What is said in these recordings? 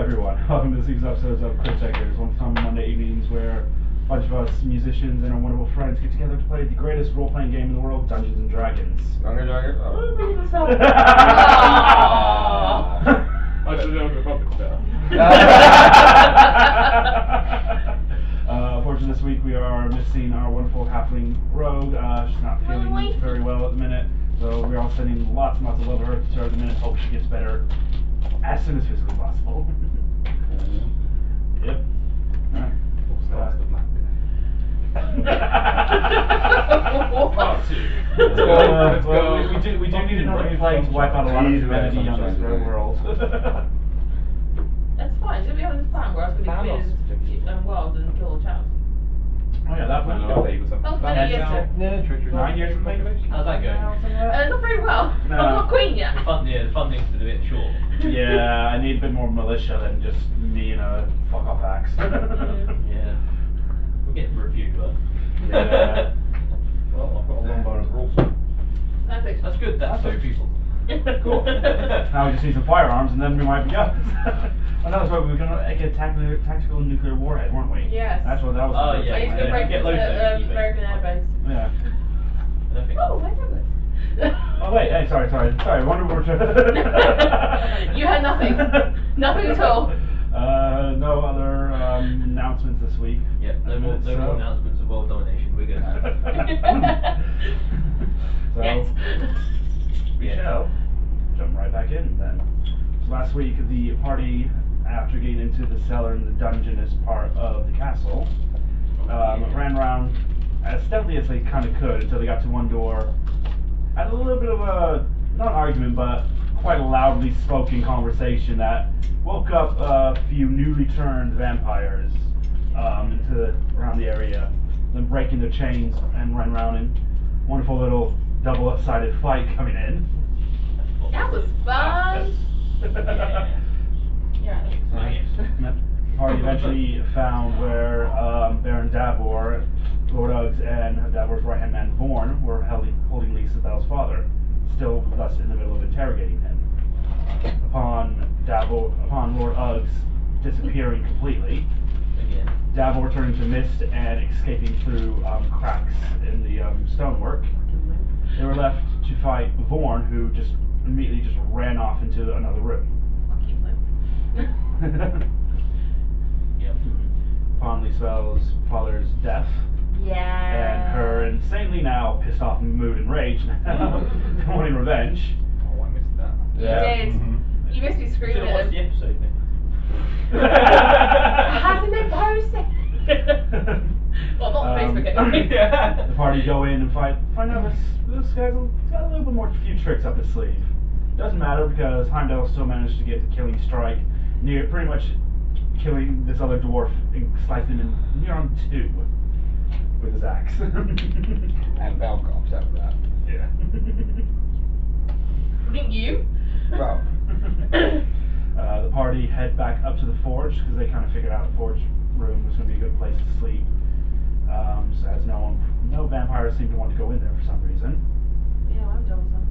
everyone, welcome to this week's episode of Quick Checkers, one time Monday evenings where a bunch of us musicians and our wonderful friends get together to play the greatest role-playing game in the world, Dungeons and Dragons. I should know the puppet stuff. Fortunately this week we are missing our wonderful halfling rogue. She's not feeling very well at the minute, so we're all sending lots and lots of love to her at the minute. Hope she gets better as soon as physically possible. Yep. Alright. We do need another play to wipe out a lot of humanity on this world. That's fine. Didn't we have this plan where I was going to be in world and kill a child? Oh yeah, that plan. That was many years ago. 9 years from now. How's that going? Not very well. No. I'm not queen yet. The funding's a bit short. Yeah, I need a bit more militia than just me and a fuck off axe. Yeah. We'll get reviewed, but. Yeah. Well, I've got a longbow and a broadsword. That's good, that's 2 people. Cool. Now we just need some firearms and then we might be up. Oh no, that's right, we were gonna get a tactical nuclear warhead, weren't we? Yes. That's what that was. Oh, yeah. I used to go break Get into loads of American Air Base. Yeah. Oh, my tablets. Oh wait, hey, sorry, wonder what we're You had nothing. Nothing at all. No other announcements this week. Yeah, no more announcements of world domination, we're good. So, Yes. we shall jump right back in then. So last week, the party, after getting into the cellar and the dungeonous part of the castle, ran around as stealthily as they kind of could until they got to one door. Had a little bit of a, not an argument, but quite a loudly spoken conversation that woke up a few newly turned vampires around the area, then breaking their chains and ran around in wonderful little double-sided fight coming in. That was fun. Yeah. The party eventually found where Baron Davor, Lord Uggs, and Davor's right-hand man Vorn were holding Lisa's father, still thus in the middle of interrogating him. Upon Lord Uggs disappearing completely, Davor turning to mist and escaping through cracks in the stonework, they were left to fight Vorn, who just immediately ran off into another room. Upon Lisa's father's death, and her insanely now pissed off mood and rage, wanting revenge. Oh, I missed that. You did. You missed me screaming Should've watched at the him. episode then. Hasn't been posted. Well, not on Facebook anyway. The party go in and find out this guy's got a little bit more few tricks up his sleeve. Doesn't matter because Heimdall still managed to get the killing strike, near pretty much killing this other dwarf and slicing him near on 2 with his axe. And Val got upset with that. Yeah. Didn't you? Well, The party head back up to the forge because they kind of figured out the forge room was going to be a good place to sleep. So as no vampires seem to want to go in there for some reason. Yeah, I'm done with them.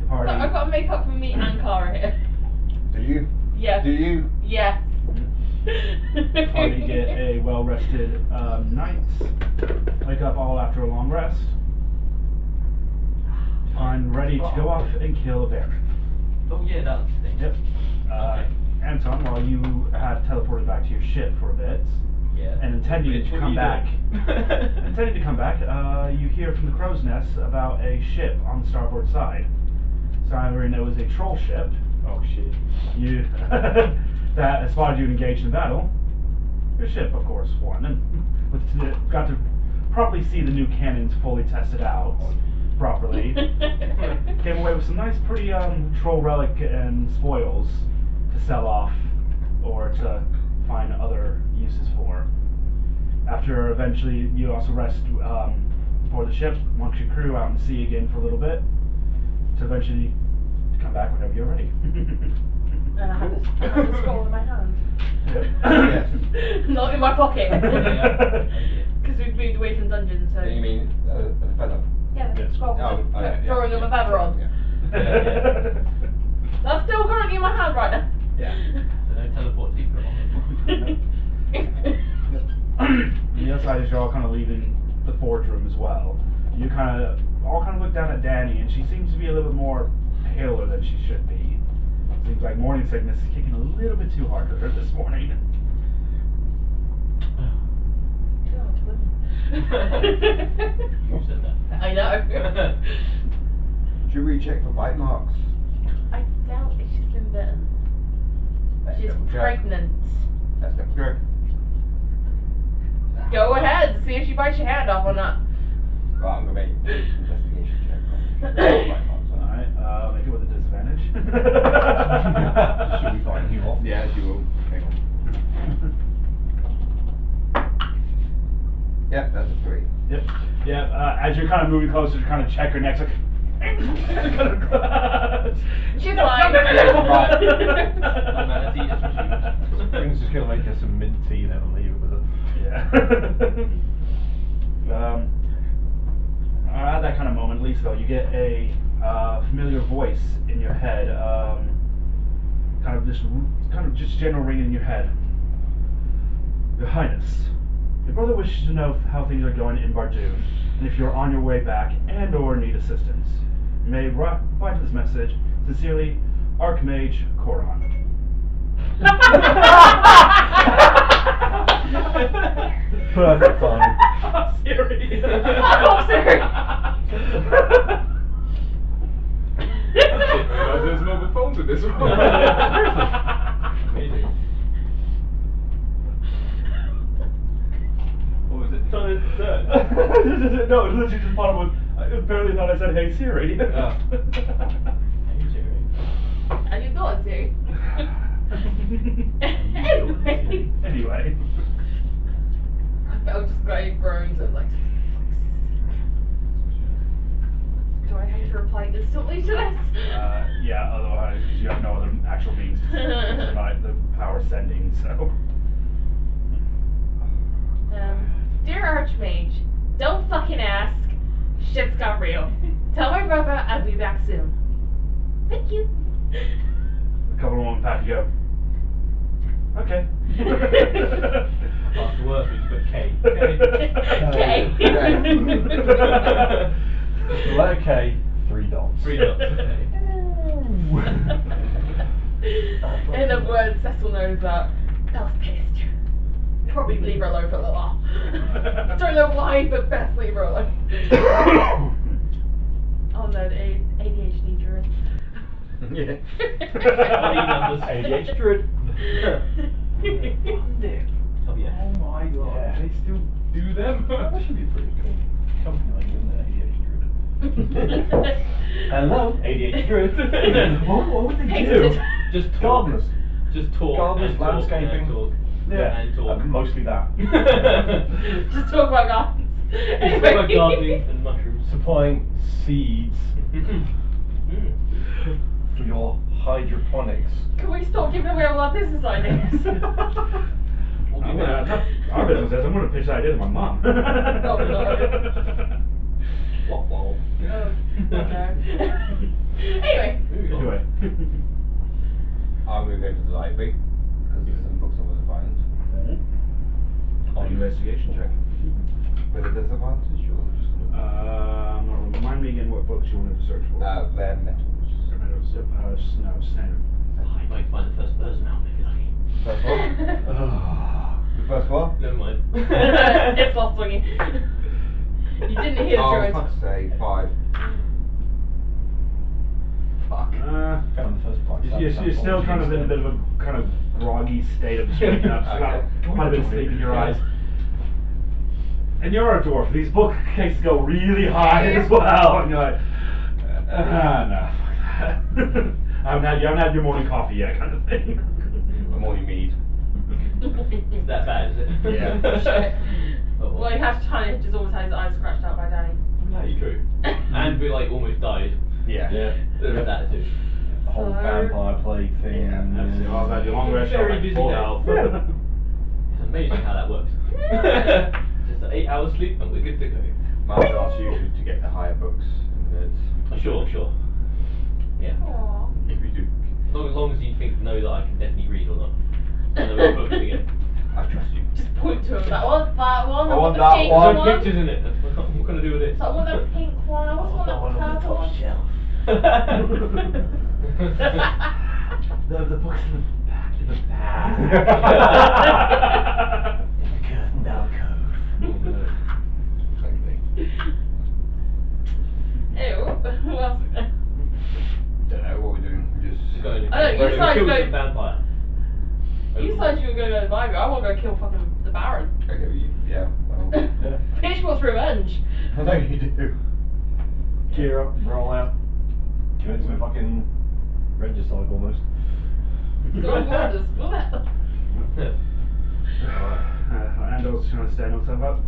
The party. I've got makeup for me and Cara here. do you? Yeah. Do you? Yeah. The party get a well-rested night. Wake up all after a long rest. I'm ready to go off and kill a bear. Oh yeah, that's the thing. Yep. Anton, while you had teleported back to your ship for a bit, and intending to come back, you hear from the crow's nest about a ship on the starboard side. Siren knows a troll ship. Oh shit. That spotted you engaged in battle. Your ship, of course, won, and got to properly see the new cannons fully tested out properly. Came away with some nice, pretty troll relic and spoils to sell off or to find other uses for. After eventually you also rest aboard the ship, amongst your crew out in the sea again for a little bit, to eventually come back whenever you're ready. And I have the scroll in my hand. Yep. Yes. Not in my pocket. Yeah. Because we've moved away from dungeons, so. Do you mean the feather? Yeah, the Yes. scroll. Oh, yeah. Throwing of a feather on. Yeah. So That's still currently in my hand right now. Yeah. So don't teleport to you, put it on. And the other side is you're all kind of leaving the forge room as well. You kind of all kind of look down at Danny, and she seems to be a little bit more paler than she should be. Seems like morning sickness is kicking a little bit too hard for her this morning. Who said that? I know. Should we check for bite marks? I doubt if she's been bitten. Let's She's double check. pregnant. Let's double check. Go ahead, see if she bites your hand off or not. Right, I'm gonna make an investigation check. Bite marks on Alright, make it with a disadvantage. Should be fighting you off? Yeah, she will. Hang on. Yep, that's a 3. Yep. Yeah, as you're kind of moving closer to kind of check her neck, like, She's fine. Humanity is resumed. Spring's just gonna make her some mint tea then and leave it with her. Yeah. At that kind of moment, Lisa, though, you get a familiar voice in your head, kind of just general ringing in your head. Your Highness, your brother wishes to know how things are going in Bardune, and if you're on your way back and/or need assistance. You may reply to this message. Sincerely, Archmage Koron. Perfect timing. Siri. Oh, Siri. There's mobile phones with this one. Amazing. What was it? No, it literally just bottom was. I barely thought I said, "Hey Siri." Oh. Hey, Jerry. How you doing, Siri? Anyway. I was just going groans and like, do I have to reply instantly to this? Yeah, otherwise, because you have no other actual means to survive the power sending, so. Dear Archmage, don't fucking ask. Shit's got real. Tell my brother I'll be back soon. Thank you. A couple of moments back, you go. Okay. After work, we just put K. Okay. The letter K, 3 dots. 3 dots. Okay. In other words, Cecil knows that was pissed. Probably leave her alone for a little while. Don't know why, but best leave her alone. Oh no, the ADHD druid. Yeah. ADH Druid. Oh yeah. Oh my god, Yeah. they still do them? That should be a pretty cool company name, isn't it? ADH Druid. Hello, ADH Druid. What would they do? Just talk. Gardeners. Just talk. Gardeners, and talk, landscaping. and talk. Yeah, And talk. mostly that. Just talk about gardens. It's about gardening and mushrooms. Supplying seeds Mm. for your hydroponics. Can we stop giving away all our business ideas? We'll do that. Our business says I'm going to pitch that idea to my mom. Oh, no. Wop wop. Oh, no. Anyway. Anyway. I'm gonna go to the library because there's some books I want to find. On investigation check. With a disadvantage, or just Remind me again what books you wanted to search for. rare metals. No, standard. You might find the first person out if you're lucky. First one. The first one. Never mind. It's lost on you. You didn't hear the Oh, druid. fuck's sake, 5. Fuck. Found the first part. You're still kind of in a bit of a kind of groggy state of just waking up, so Okay. quite a bit of sleep in your eyes. And you're a dwarf. These bookcases go really high as well, and you're like, no, fuck that. You haven't had your morning coffee yet, kind of thing. I'm all you need. Is that bad, is it? Yeah. Shit. Oh, Well, you have to try it. Just always had his eyes scratched out by Danny. That is true. And we like almost died. Yeah. There's that too. The whole So- vampire plague thing. Yeah, That's it. I've had your long rest. Very like busy full day. health. It's amazing how that works. Just 8 hours sleep and we're good to go. Might ask you to get the higher books in the minutes. Sure. Yeah. Aww. If you do. long as you know that I can definitely read or not. And then we'll book it again. I trust you. Just point to him. That one. I I want want the that pink one. There's no one. pictures in it. What can I do with this? So I want the pink one. I also want That one the on the purple top one. shelf. The book's in the back. In the back. In the curtained alcove. Ew. Who else is there? Don't know what we're doing. We're just. Just going in. I know, you We're decided to kill go- some vampire. You said you were going to go to the library. I want to go kill fucking the Baron. Okay, well, yeah. Well, Yeah. Fish wants revenge. I know you do. Cheer up, roll out. Turn into a fucking regicide almost. Go on board us. Move it. Andor's trying to stand himself up.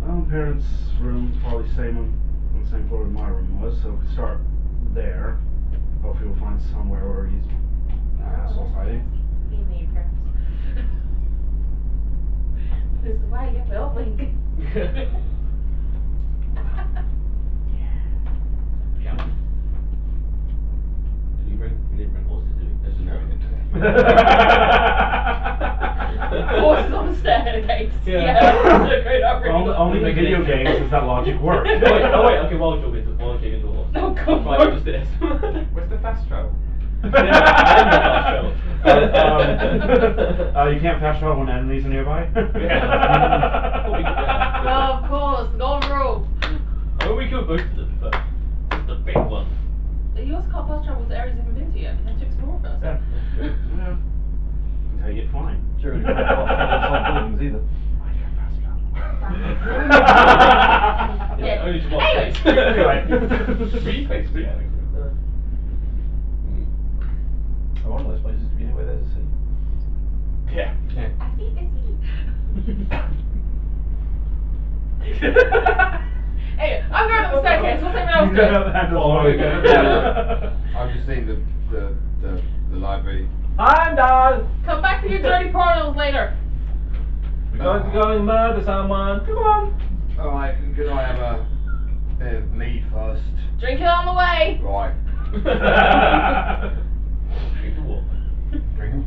Well, parents' room probably same on the same floor as my room was, so we start there. Hopefully we'll find somewhere where he's assholes hiding. Me and your parents. This is why you get filming. Camel. We didn't bring horses, did we? There's a note in it. Horses on the staircase. Yeah. That's a great opportunity. Only in video games does that logic work. Okay, while we're talking to a horse. Oh, come Right on. up the stairs. Where's the fast travel? You can't fast travel when enemies are nearby? Oh, of course. Golden rule. Well, we killed both of them, but the big one. You also can't fast travel to areas you haven't been to yet. You have to explore first. Yeah, that's true. Yeah. That's how you get flying. Sure, you can't walk inside buildings either. Yeah, only just one Hey! place. Three face, yeah. One of those places to be anywhere there's a sea. Yeah. I see the sea. Hey, I'm going up the staircase. What's everyone else You doing? know that handles Oh, all okay. good. I've just seen the library. I'm done! Come back to your dirty portals later. We're going to go and murder someone. Come on! Alright, can I have a bit of meat first? Drink it on the way. Right. Drink the water. Drink 'em.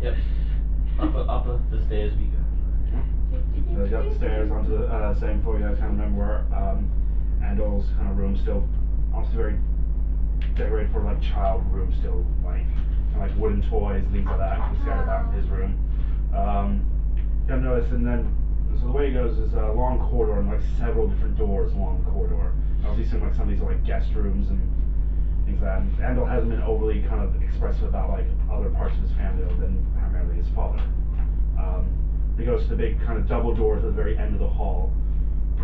Yep. Up the stairs we go. So they got the stairs onto the same floor. You guys kind of remember where Andor's kind of room still, obviously very decorated for like child room still, like wooden toys, things like that, scattered about in his room. You have noticed, and then so the way it goes is a long corridor and like several different doors along the corridor. Obviously, some of these are like guest rooms and things like that. And Andor hasn't been overly kind of expressive about like other parts of his family other than primarily his father. He goes to the big kind of double doors at the very end of the hall,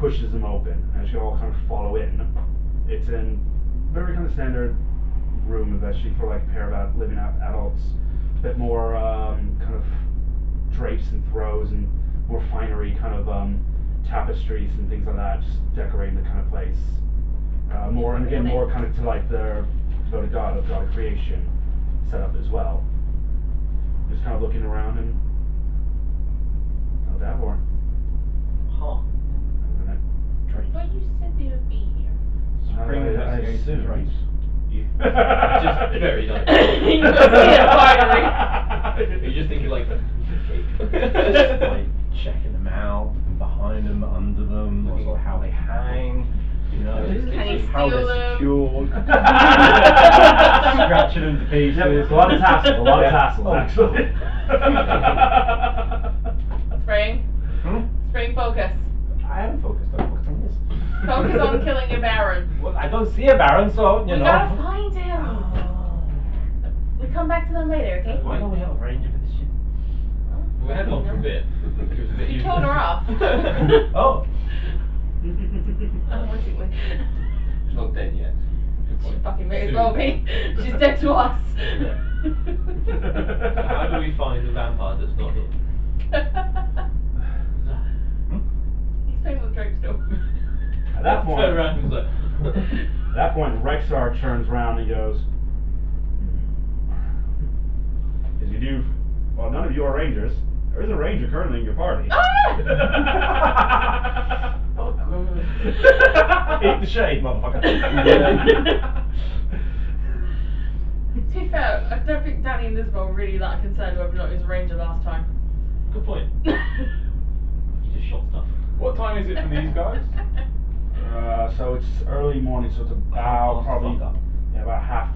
pushes them open, and as you all kind of follow in, it's in very kind of standard room, especially for like a pair of living adults. A bit more kind of drapes and throws and more finery kind of tapestries and things like that, just decorating the kind of place. More and again more kind of to like the devoted God of creation set up as well. Just kind of looking around and Davor. Huh. But you said they would be here. Spring investigations race. Just very nice. You just see it finally. You're just thinking like Like checking them out, and behind them, under them, or sort of how they hang. You know, Can you how steal they're them? secured. Scratching them to pieces. Yep, it's a lot of tassels, a lot of tassels Oh. actually. Spring. Hmm? Spring, focus. I haven't focused on this. Focus on killing your Baron. Well, I don't see a Baron, so, you We know. gotta find him. Oh. We come back to them later, okay? Why don't we have a ranger for this shit? we had one for a bit. It was a bit You useless. killed her off. Oh. Unwittingly. She's not dead yet. She fucking may as well be. She's dead to us. Yeah. So how do we find the vampire that's not here? He's playing with Drake still. At that point, Turn around and he's like, at that point, Rexar turns around and goes, "As you do, well, none of you are rangers. There is a ranger currently in your party." Ah! Eat the shade, motherfucker. don't think Danny and Isabel were really that concerned whether or not he was a ranger last time. Good point. He just shot stuff. What time is it for these guys? So it's early morning, so it's about probably about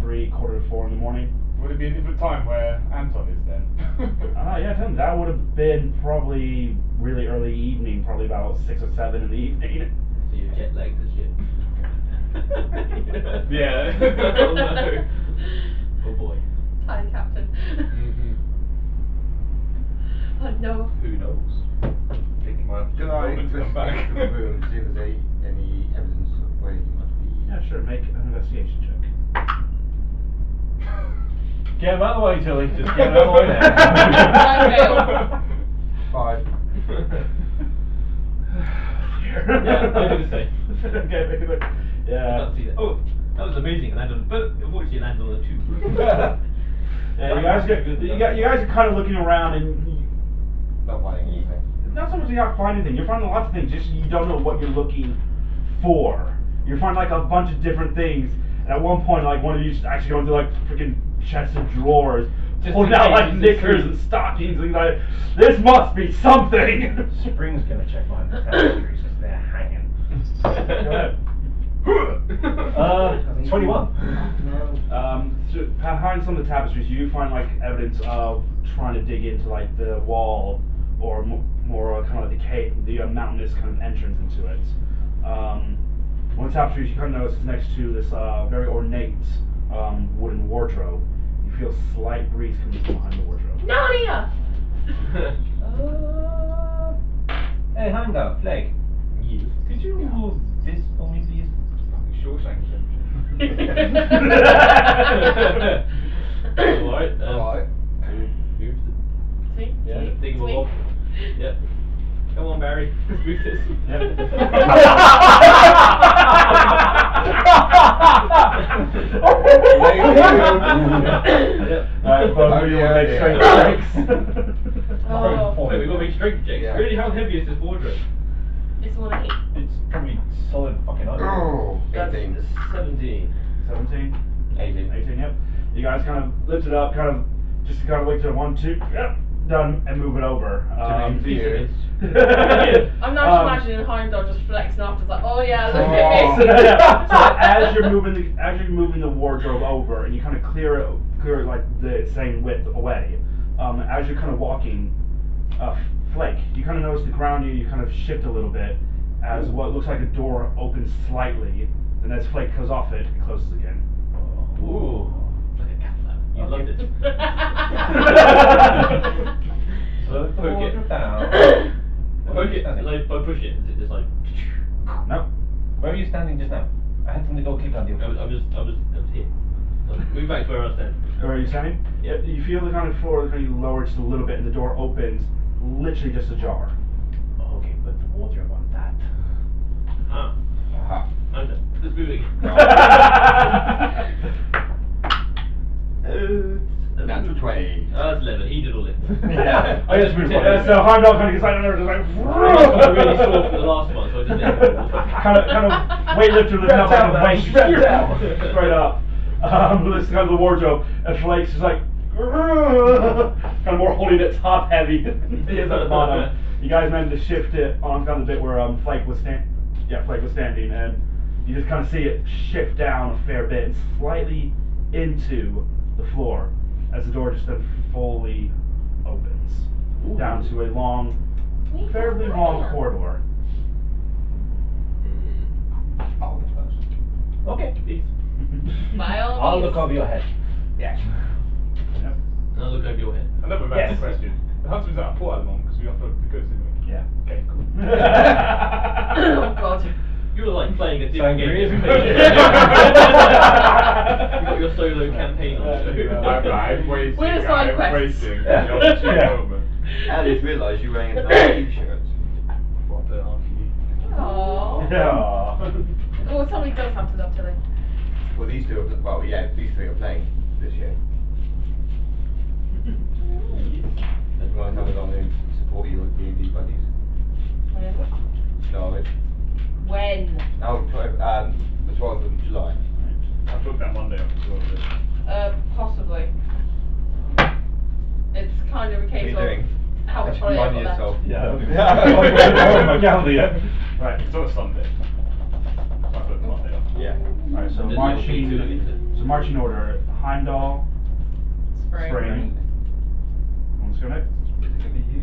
3:30, 4:45 in the morning. Would it be a different time where Anton is then? Yeah, Tim, that would have been probably really early evening, probably about 6 or 7 in the evening. So you're jet lagged as shit. Yeah. Oh no. Oh boy. Hi, Captain. Mm-hmm. Oh no. Who knows? Thinking my Can I to come back. investigate the room to see if there's any evidence of where he might be? Yeah, sure, make an investigation check. Get him out of the way, Tilly. Just get him out of the way now. I 5. Yeah, I do the same. Okay, make it. I Yeah. can't see that. Oh, that was amazing. And landed on, but unfortunately, it landed on the tube. Yeah, you guys are kind of looking around and Not finding anything. not so much you're not finding anything. You're finding lots of things. Just you don't know what you're looking for. You're finding like a bunch of different things. And at one point, like one of you is actually going through like freaking chests of drawers, Just pulling in out case like it's knickers true. and stockings, and like this must be something. Spring's gonna check behind the tapestries because they're hanging. Go ahead. 21. So behind some of the tapestries, you find like evidence of trying to dig into like the wall, or more kind of like the cave, the mountainous kind of entrance into it. One of the tapestries you kind of notice is next to this very ornate wooden wardrobe. You feel a slight breeze coming from behind the wardrobe. Narnia! Hey, Heimdall, Flag. Yes. Could you move this for me, please? Shawshank Redemption. Alright. Alright. Move See? Yeah. See? Think of a See? wall. Yep. Come on, Barry. Let's move this. Alright, both of you will make strength checks. Oh, Wait, we've got to make strength checks. Yeah. Really, how heavy is this wardrobe? it's 1-8. It's probably solid fucking iron. Oh, That's 18. 17. 17, 18. 18, yep. You guys kind of lift it up, kind of look to 1, 2, yep, done, and move it over. Here. I'm now just imagining Heimdall just flexing off, just like, oh yeah, look So, at me. yeah, so as you're moving the wardrobe over, and you kind of clear it like the same width away. As you're kind of walking, Flake, you kind of notice the ground you kind of shift a little bit, as what looks like a door opens slightly, and as Flake goes off it, it closes again. Ooh. Like a cat flap. You loved it. So Poke it. down. Poke it, like, by pushing it, is it just like... Nope. Where are you standing just now? I had something to go keep on the I was here. So move back to where I was standing. Where are you standing? Yep. You feel the kind of floor kind of lower just a little bit, and the door opens, literally just ajar. Okay, put the wardrobe on that. Ah. Aha. I'm done. Let's move it again. Natural 20. Oh, that's 11. He did all it. Yeah. I just moved pretended. on. So Heimdall kind of gets like under, just like. I got really sore for the last one, so I just let it go. kind of weightlifter lifting up Strap like a down, weight, strap down. straight up. This is kind of the wardrobe, and Flake's just like kind of more holding it top heavy than he is at the bottom. You guys managed to shift it on kind of the bit where Flake was standing, and you just kind of see it shift down a fair bit and slightly into the floor as the door just then fully opens down to a long, fairly long corridor. Oh, the first. Okay. Please. By all I'll means. look over your head. Yes. Yep. And I'll look over your head. Another random Yes. question. The huntsman's at a port at the moment because we offered the goods, didn't we? Yeah. Okay, cool. Oh god. You were like playing a different game. Sangria. You got your solo campaign on the show. I'm wasting. We're the side I'm quests. wasting Yeah. the opportune Yeah. moment. I just realised you're wearing a nice t-shirt. What the RPE? Aww. Yeah. Oh, somebody does have to love Tilly. Well, these two are, well, yeah, these three are playing this year. And you want to come along and support your D&D buddies? Started. When? Oh, the 12th of July. I took that Monday off as well. Possibly. kind of a What are case you of doing? how much Actually, holiday remind I've got left. yourself. Yeah. Oh, my calendar, yeah. Right. It's on a Sunday. I put Monday off. Yeah. Alright, so And then marching, you'll be doing so marching order, Heimdall, Spring. Spring. Let's go next. Is it gonna be you?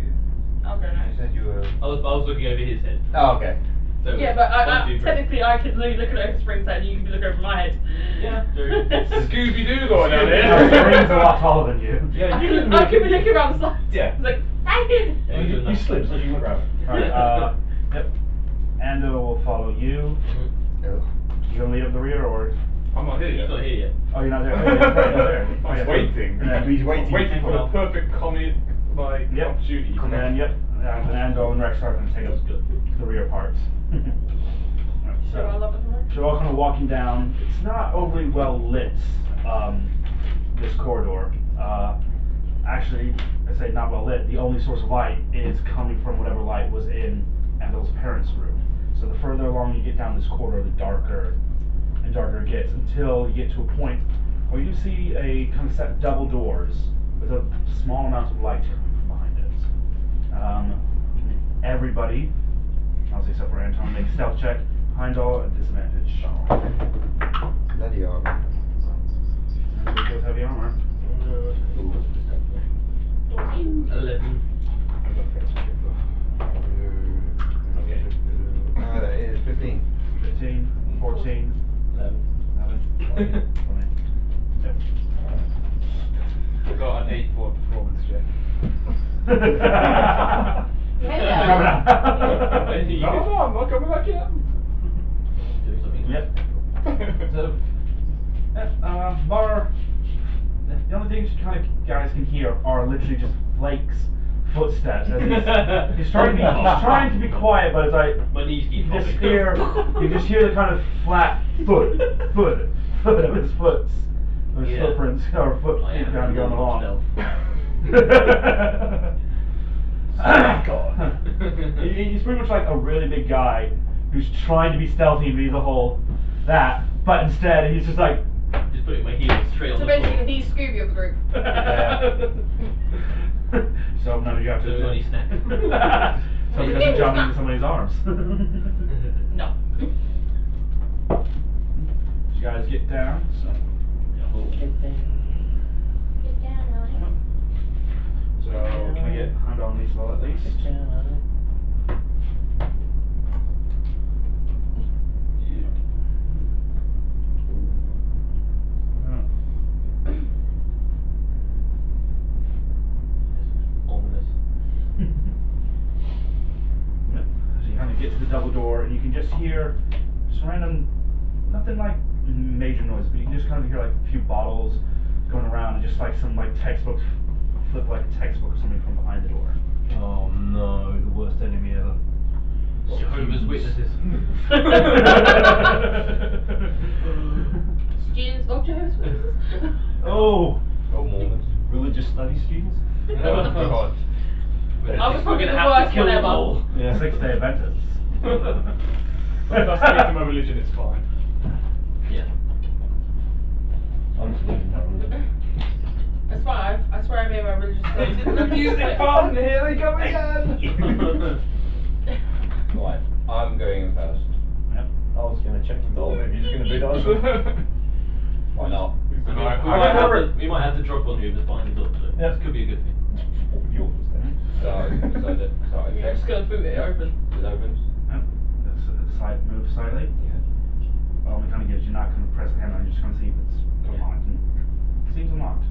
I'll go You next. said you were. I was looking over his head. Oh, okay. So Yeah, but one, two, three. technically I could look at Spring's head and you can look over my head. Yeah, true. Scooby-Doo going down No, here. Spring's a lot taller than you. Yeah, you can I could be looking around the side. Yeah. It's like, hey! Yeah, You slip so you can look around. Alright, yep. Ando will follow you. Oh. You gonna lead up the rear or? I'm not here He's yet. not here yet. Oh, you're not there. Oh, yeah, right, not there. Oh, I'm yeah. waiting. Yeah, he's waiting. Waiting for the perfect comedy like Yep. opportunity. And then, yep, and Ando and Rex are gonna take up the rear parts. So I love it more. So you're all kind of walking down. It's not overly well lit, this corridor. Actually, I say not well lit. The only source of light is coming from whatever light was in Ando's parents' room. So the further along you get down this corridor, the darker and darker it gets, until you get to a point where you see a kind of set of double doors with a small amount of light coming from behind it. Everybody, obviously except for Anton, make a stealth check. Heimdall at disadvantage. Bloody armor. And we both heavy armor. Ooh, what's the step there? 14. 11. Okay. That is 15. 15, 14, 11. 11, 20. Yep. I got an 8 for a performance check. Hello. Coming out. No, I'm not coming back yet. Doing something. Yep. So, bar. The only things you kind of guys can hear are literally just Blake's footsteps. As he's trying to be quiet, but it's like My knees keep you just popping. hear the kind of flat foot of his Yeah. footprints or foot I am kind of going a along. God. He's pretty much like a really big guy who's trying to be stealthy and be the whole that, but instead he's just like. Just putting my heels straight on So the floor. basically, he's Scooby of the group. So none of you have to. So only snack. So he doesn't jump into somebody's arms. No. So you guys get down. So. So can I get Heimdall and Liesel at least? Ominous. Yep. So you kind of get to the double door, and you can just hear just random, nothing like major noise, but you can just kind of hear like a few bottles going around, and just like some like textbooks, flip like a textbook or something from behind the door. Oh no, the worst enemy ever. Jehovah's Witnesses. Students of Jehovah's Witnesses. Oh. Oh, Mormons. Religious studies students? Oh, God. I was probably We're the gonna have worst to kill one them ever. all. Yeah. 6-day Adventists. That's not my religion, it's fine. Yeah. I'm just leaving now. That's why I swear I made my religious studies. The music fun, here they come again! Right, I'm going in first. Yep. I was gonna check the door, maybe you're just gonna beat us. Why not? We might have to drop on whoever's behind the door, so Yeah. this could be a good thing. Your footsteps. So I You're just gonna boot it open. It opens. Yep. That's side move slightly. Yeah. Well, it kind of gives you not going to press the hammer. You're just going to see if it's unlocked. And it seems unlocked.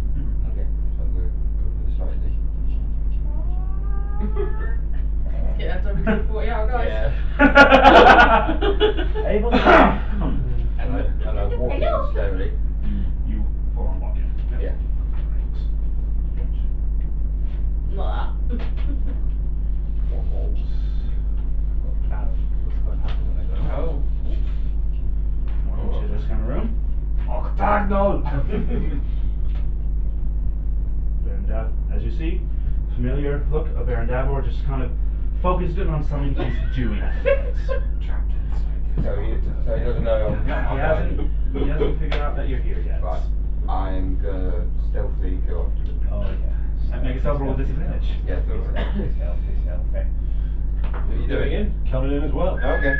Okay, so I'm going to open slightly. Yeah, that's over 240 hour guys. Yeah. Able And I walk Hello. in slowly. You full on walk in. Yeah. Not that. Oh. Welcome to this kind of room. Octagonal! As you see, familiar look of Baron Davor, just kind of focused in on something he's doing. So he doesn't know I'm He hasn't figured out that you're here yet. Right. I'm gonna stealthily go up to him. Oh yeah. Make yourself roll a disadvantage. Yeah, Discount. Okay. What are you doing? in? Coming in as well. Okay.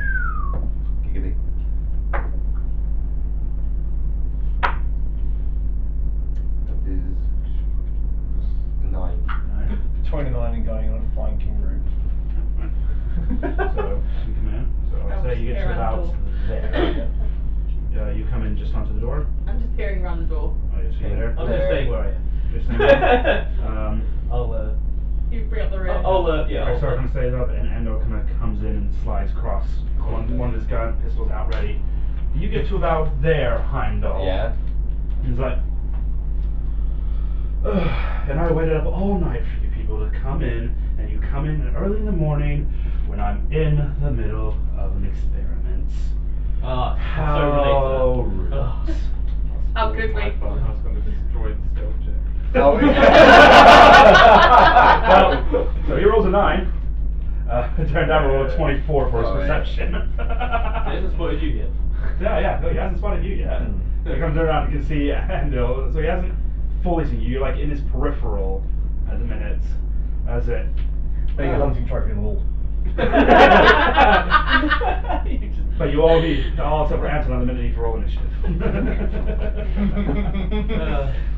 Giggity. That is 9. 29 and going on a flanking route. So you come in. So I say you get to about there. You come in just onto the door. I'm just peering around the door. Oh, yeah, so you're there. I'm just staying where I am. Just staying there. I'll You bring up the rear. yeah. I start kind of stays up, and Endo kind of comes in and slides across. One of his gun pistols out ready. You get to about there, Heimdall. Yeah. He's like, ugh, and I waited up all night for you people to come in, and you come in early in the morning when I'm in the middle of an experiment. Ah, How so rude. related. Ugh. How could we? I was going to destroy the stealth check. Oh, Well, so he rolls a 9. It turned out to roll a 24 for his Oh, yeah. perception. He hasn't spotted you yet. Yeah, no, he hasn't spotted you yet. He comes around and can see Endo, so he hasn't fully seen you. You're like in his peripheral at the minute. That's it. Big hunting trophy in the wall. But you all need, all except for Anton, on the minute need to roll initiative.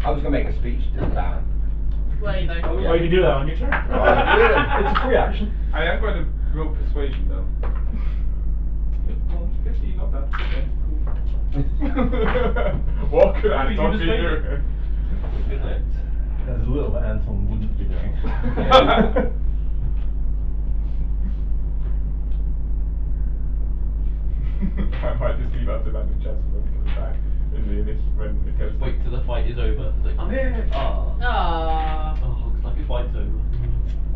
I was going to make a speech to the band. Well, you know. Oh, you can do that on your turn. It's a free action. I am going to roll persuasion though. 15, not bad. Okay, cool. What could Happy Anton to be persuade you. doing? Good night. There's a little that Anton wouldn't be doing. I might just leave out to abandoned chats when it comes back. When it goes. Wait till the fight is over. It's like, I'm here! Ah. Aww. Oh, looks like your fight's over.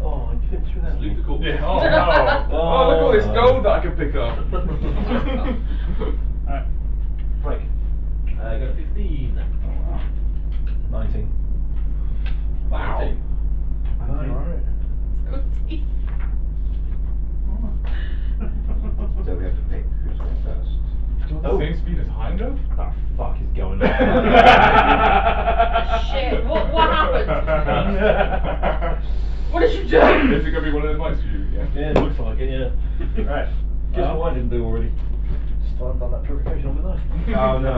Oh, you finished with that. Salute the corpse. Yeah, oh no! Oh, look at all this gold that I can pick up! Alright. Blake. I got a 15. Oh, wow. 19. Wow. 18. Alright. So we have to pick who's going first. The same speed as Heimdall? What the fuck is going on? Shit, what happened? What did you do? Is it going to be one of those nights for you again? Yeah, it looks like it, yeah. Right. Guess what I didn't do already? Started on that purification on my knife. Oh no.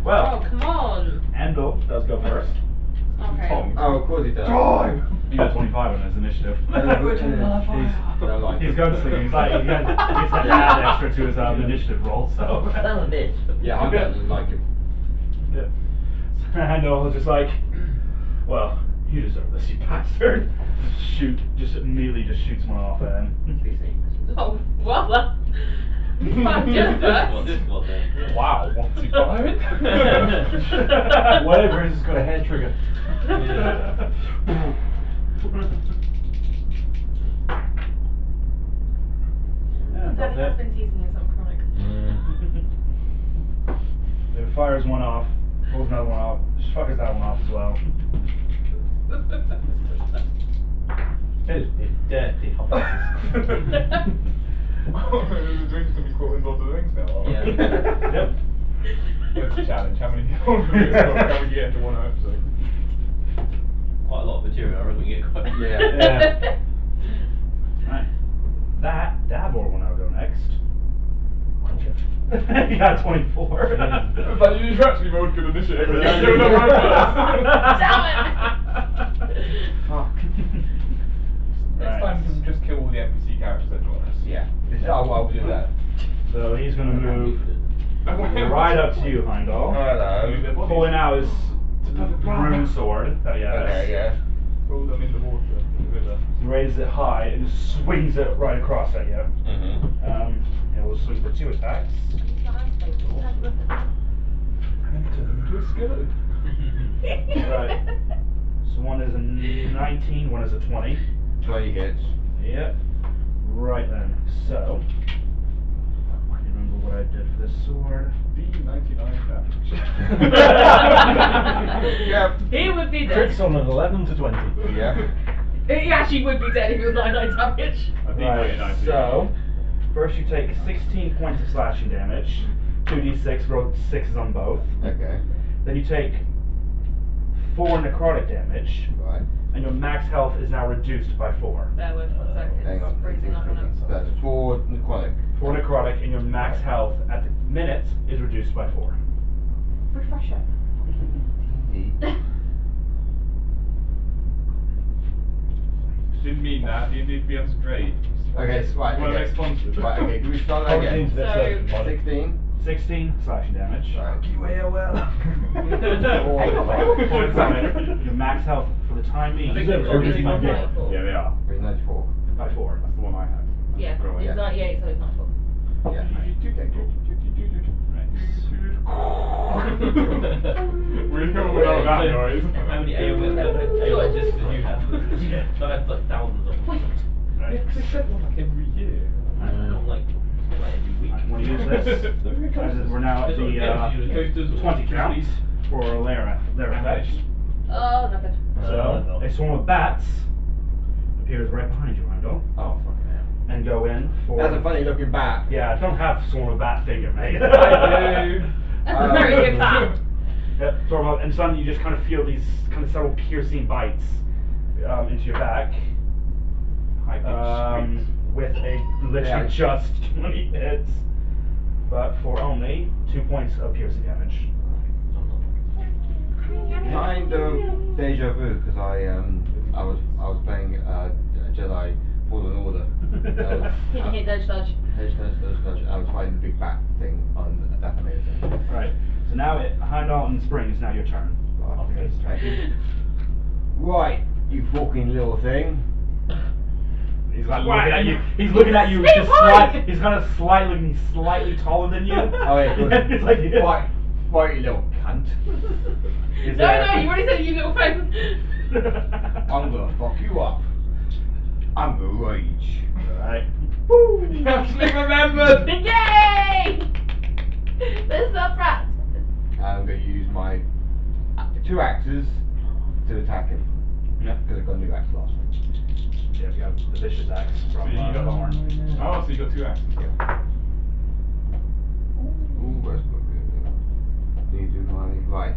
Well, Oh, come on. Endo does go first. Okay. Oh, of course he does. He got 25 on his initiative. I don't like He's it. gunslinging. He's like, he had to add extra to his initiative roll, so. Son of a bitch. Yeah, I don't like him. Yeah. Endo was just like, well, you deserve this, you bastard. Just immediately just shoots one off at him. Oh, well, fuck just This one then. Wow, 125? Whatever it is, it's got a hair trigger. Yeah, Daddy that's has it. been teasing us on chronic. It fires one off, pulls another one off, fuckers that one off as well. It's dirty hot The drink's going to be caught in Lord of the Rings now. Yeah. Yep. That's a challenge. How many Lord of the Rings can we get into one episode? Quite a lot of material, I reckon we get quite. Yeah. Yeah. Right. That Davor will now go next. He got 24. It's like you actually rolled good initiative. Yeah. You're doing it right Fuck. Next time you can just kill all the NPC characters that join us. Yeah. Oh, I'll do that. So he's gonna move right up to you, Heimdall. Hello. Pulling out his rune sword that he has. Okay, yeah. Roll them in the water, in the river. He raises it high and just swings it right across at you. Mm-hmm. We'll swing for 2 attacks. Let's go. Right. So one is a 19, one is a 20. 20 hits. Yep. Right then. So, remember what I did for this sword. B99 damage. Yep. He would be dead. Crits on an 11 to 20. Yeah. He actually would be dead if he was 99 damage. I think Right. So, first you take 16 points of slashing damage. 2d6, roll 6s on both. Okay. Then you take 4 necrotic damage, Right. and your max health is now reduced by 4. Bear with 1 second. Hang on. It's freezing up on it. That's 4 necrotic. 4 necrotic, and your max health at the minute is reduced by 4. Refresher. Didn't mean that. You need to be on straight. Okay, so right. Well, Okay. they're sponsored. Right. Okay. Can we start that Probably again? into their So- surgeon body. 16. 16 slashing damage. Right. For the time, your max health for the time being I think Is it it's every already time on game? my Yeah, they are. 94. By 4. That's the one I had. Yeah, Growing. it's 98, so it's not full. Yeah. Okay, cool. We know without that noise. How many AOS discs did you have? I've had like thousands of them. Right. They said one like every year. Not like every week. I want to use this. As we're now at the 20 count for Lara effect. Oh, nothing. So, a swarm of bats appears right behind you, Randall, Oh, fucking hell. and go in for... That's a funny looking bat. Yeah, I don't have swarm of bat figure, mate. I do. That's a very good bat. Yep, swarm of, and suddenly you just kind of feel these kind of subtle piercing bites into your back. High-pitched With a literally Yeah. just 20 hits, but for only 2 points of piercing damage. Kind of deja vu because I was playing Jedi Fallen Order. Hit, dodge, dodge. I was fighting the big bat thing on that amazing. Right. So now Heimdall and Spring is now your turn. Okay, thank you. Right, you fucking little thing. He's like looking at you. He's looking at you. Stay Just put! he's kind of slightly taller than you. Oh yeah, good. It's like Right, you little cunt. Is No, there- you already said you little friend. I'm gonna fuck you up. I'm gonna rage. Right. You actually remembered! Yay! There's the brat. I'm gonna use my 2 axes to attack him. Yeah. Because I got a new axe last week. Yeah, we got the vicious axe So from you got Thorn. Oh, so you got 2 axes. Yeah. Ooh, where's my good? Need to do my right.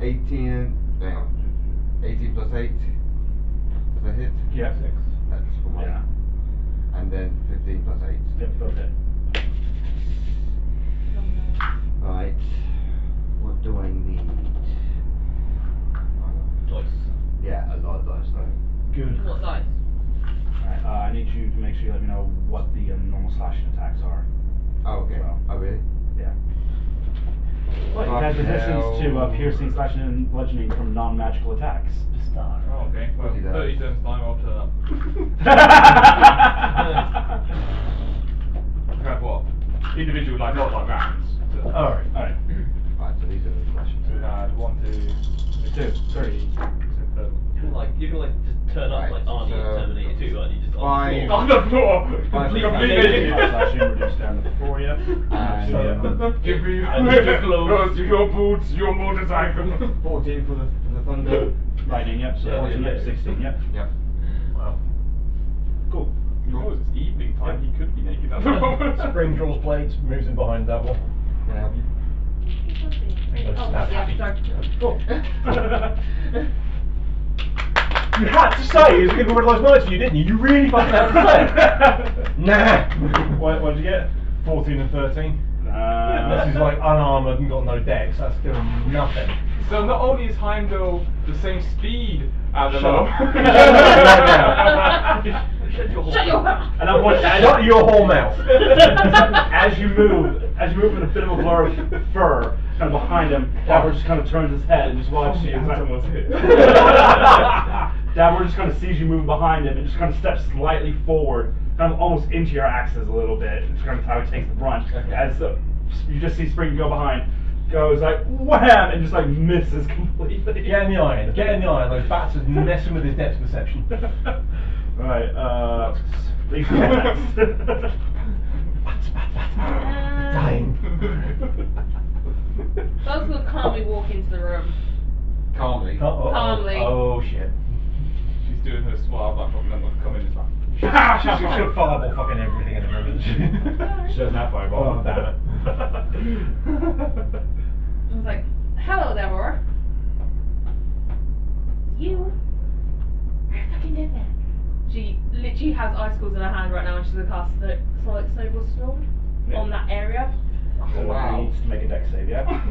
18 and hang on. 18 plus 8. Does that hit? Yeah. 6. That's for my. Yeah. And then 15 plus 8. Yep, both hit. Right. What do I need? Choice. Yeah, a lot of dice though. Good. What size? Alright, I need you to make sure you let me know what the normal slashing attacks are. Oh, okay. So- Oh, really? Yeah. Well, it has Fucking resistance to hell. piercing, slashing, and bludgeoning from non-magical attacks. Star. Oh, okay. Well, What's he done? 30 turns time, I'll turn up. Kind of what? Individual, like, not like rounds. So, Alright, alright. Right, so these are the slashes. so we had 1, 2, 2, 3. You can just turn up Right, like Arnie in so Terminator 2, and you just five. On the floor! Five, Completely! Slashing reduced down to 4, yeah. And Give me And your clothes. your boots, your motorcycle. 14 for the thunder. Lightning, yep. So Yeah, 14, yeah, yep. yeah. 16, yep. Yep. Wow. Cool. Oh, it's evening time, he could be naked at the moment. Spring draws blades, moves in behind Davor. Can I help you? Oh, Snap yeah, happy. sorry. Cool. You had to say he was going to realise nice for you, didn't you? You really fucking had to say. Nah. What'd you get? 14 and 13. This is like unarmoured and got no dex. That's doing nothing. So not only is Heimdall the same speed as the Shut up. Shut your Shut your mouth. And I want Shut your whole mouth. as you move with a bit of a blur of fur kind of behind him, Davor just kind of turns his head and just watches you. Atom was hit. Davor just kind of sees you moving behind him and just kind of steps slightly forward, kind of almost into your axes a little bit. It's kind of how he takes the brunt. Okay. As you just see Spring go behind, goes like wham and just like misses completely. Get in the iron. Get in the iron. Those bats are messing with his depth perception. Right, Lisa next. Dying. So I was gonna calmly walk into the room. Calmly. Calmly. Oh shit. She's doing her suave, like, fucking, I'm gonna come in this one. She's gonna fireball fucking everything in the room. She doesn't have fireball. Oh, damn it. I was like, hello, Davor. You are a fucking dead man. She literally has icicles in her hand right now and she's gonna cast the Solid Snowball Storm on that area. So Wow. he needs to make a dex save, yeah?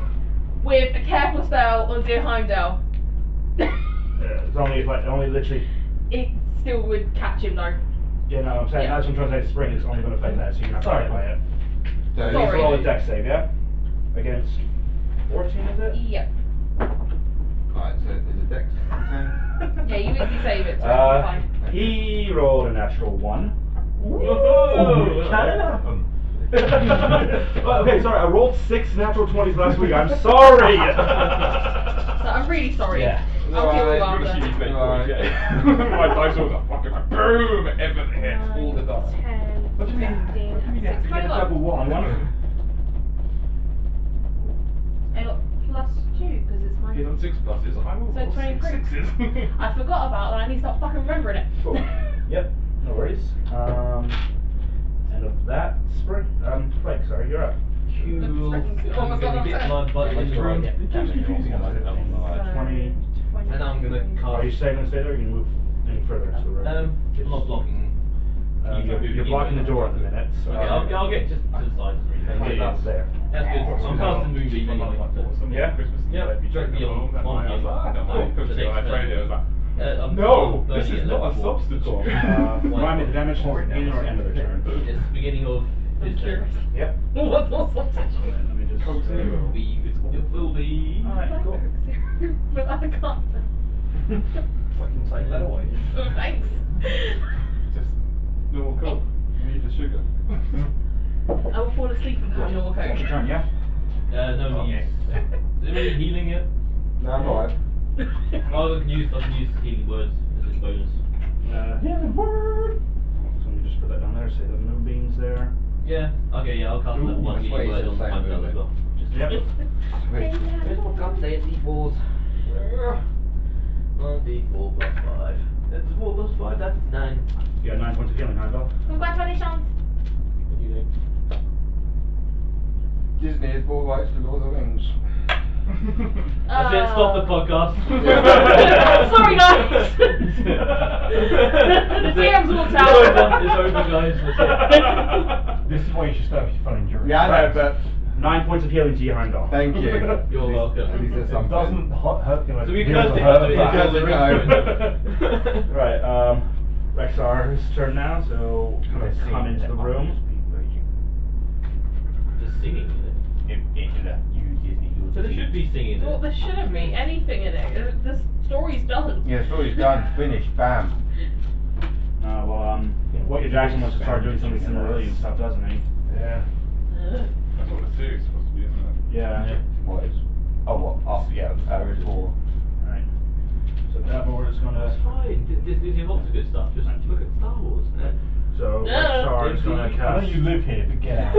With a careful spell on Dear Heimdall. It's only if only literally. It still would catch him though. Yeah, no, I'm saying Yeah. that's what I'm trying to say. Spring is only going to affect that, so you're not Sorry. affected by it. So So you Sorry. roll a dex save, yeah? Against 14, is it? Yep. Alright, so is it Dex? Yeah, you easily save it, so Uh, it's fine. he rolled a natural 1. Whoa, can happen. Okay, sorry, I rolled 6 natural 20s last week. I'm sorry! So I'm really sorry. Yeah. I'll kill you Alright, I'm gonna see after. these make Right. boys, yeah. My dice rolls are fucking like boom, everything hits all the time. 10, What do you mean? 15, What do you mean you have to get a 21. double one? I got plus 2 because it's my. He's on 6 pluses, I will So roll 6 23. sixes. I forgot about that. I need to start fucking remembering it. Cool. Yep, no worries. End of that. Spring. Frank, sorry, you're up. Cool. Oh my I'm God, gonna I'm get sorry. my butt in the room. It keeps confusing us. 20. And I'm gonna Are you cast. staying to stay there or are you gonna move any further into the room? I'm not blocking. You're blocking the door at the minute, so. Okay, I'll get just to the side. And that's there. That's good. I'm casting Moonbeam anyway. Yeah? Christmas Yeah, if you check the yeah, home, that one night, I was game. like, I don't know, Oh, because the I next tried it, I was like, I'm no, this 30 is at not a level 4. substitute. Remind me, the damage is beginning or end of the turn? It's the beginning of his turn. Yep. What's sausage? Let me just. It will be. Alright, cool. But I can't. Fucking take that away. Oh, thanks. Just normal coke. I need the sugar. I will fall asleep with her normal That's your coke. turn, yeah? No needs. Is there any healing yet? No, I'm alright. I can use healing words as a bonus. Yeah, word. So let me just put that down there, say the moonbeam's there. Yeah. Okay. Yeah. I'll cast Ooh, level 1 that's healing why word it's on the same Heimdall as movement. well. Yep. Sweet. Where's my gun say it's D4s? 1d4 plus 5. That's 4 plus 5, that's 9. You got 9 points of healing, Heimdall. Congratulations. What do you do? Disney has bought rights to Lord of the Rings. That's it, stop the podcast. Sorry, guys. The DM's walked out. It's over, guys. That's it. This is why you should start with your fun endurance. Yeah, I know, but 9 points of healing to you, Heimdall. thank you. You're welcome. At least there's It something. doesn't hurt, you know. So we heal cursed the it, hurt so of we that. cursed it. Right, Rexar's turn now, so Let's see. come into the room. Just singing, isn't it? So there should be singing in Well, it. there shouldn't be anything in it. The story's done. Yeah, story's done, finished, bam. What Jackson wants to start doing something similar and stuff, doesn't he? Yeah. That's what the series is supposed to be, isn't it? Yeah. What is? Oh, what? Oh, yeah, four. Alright. So Davor is gonna. That's fine. Disney have lots of good stuff. Just look at Star Wars. So Yeah. Rexar is gonna I know cast. you live here, but get out. I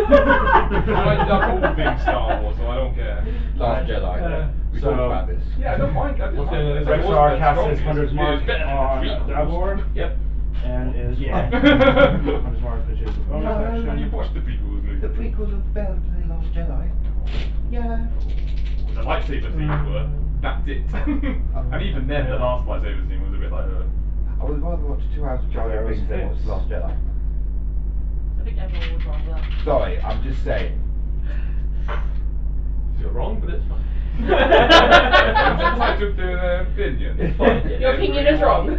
love all things Star Wars, so I don't care. Last Jedi. We So- talked about this. Yeah, I don't mind. I What's going on? Rexar casts his Hunter's Mark on Davor. Yep. And is Yeah. Hunter's Mark, which is a bonus And action. you watched the prequels, movie. The prequels of Bell to the Last Jedi. Yeah. The lightsaber scenes were, that's it. And even then, the last lightsaber scene was a bit like, I would rather watch 2 hours of Jar Jar Binks than watch The Last Jedi. I think everyone would rather that. Sorry, I'm just saying. you're wrong, but it's fine. Your I'm entitled to an opinion. It's fine. Yeah. opinion is wrong.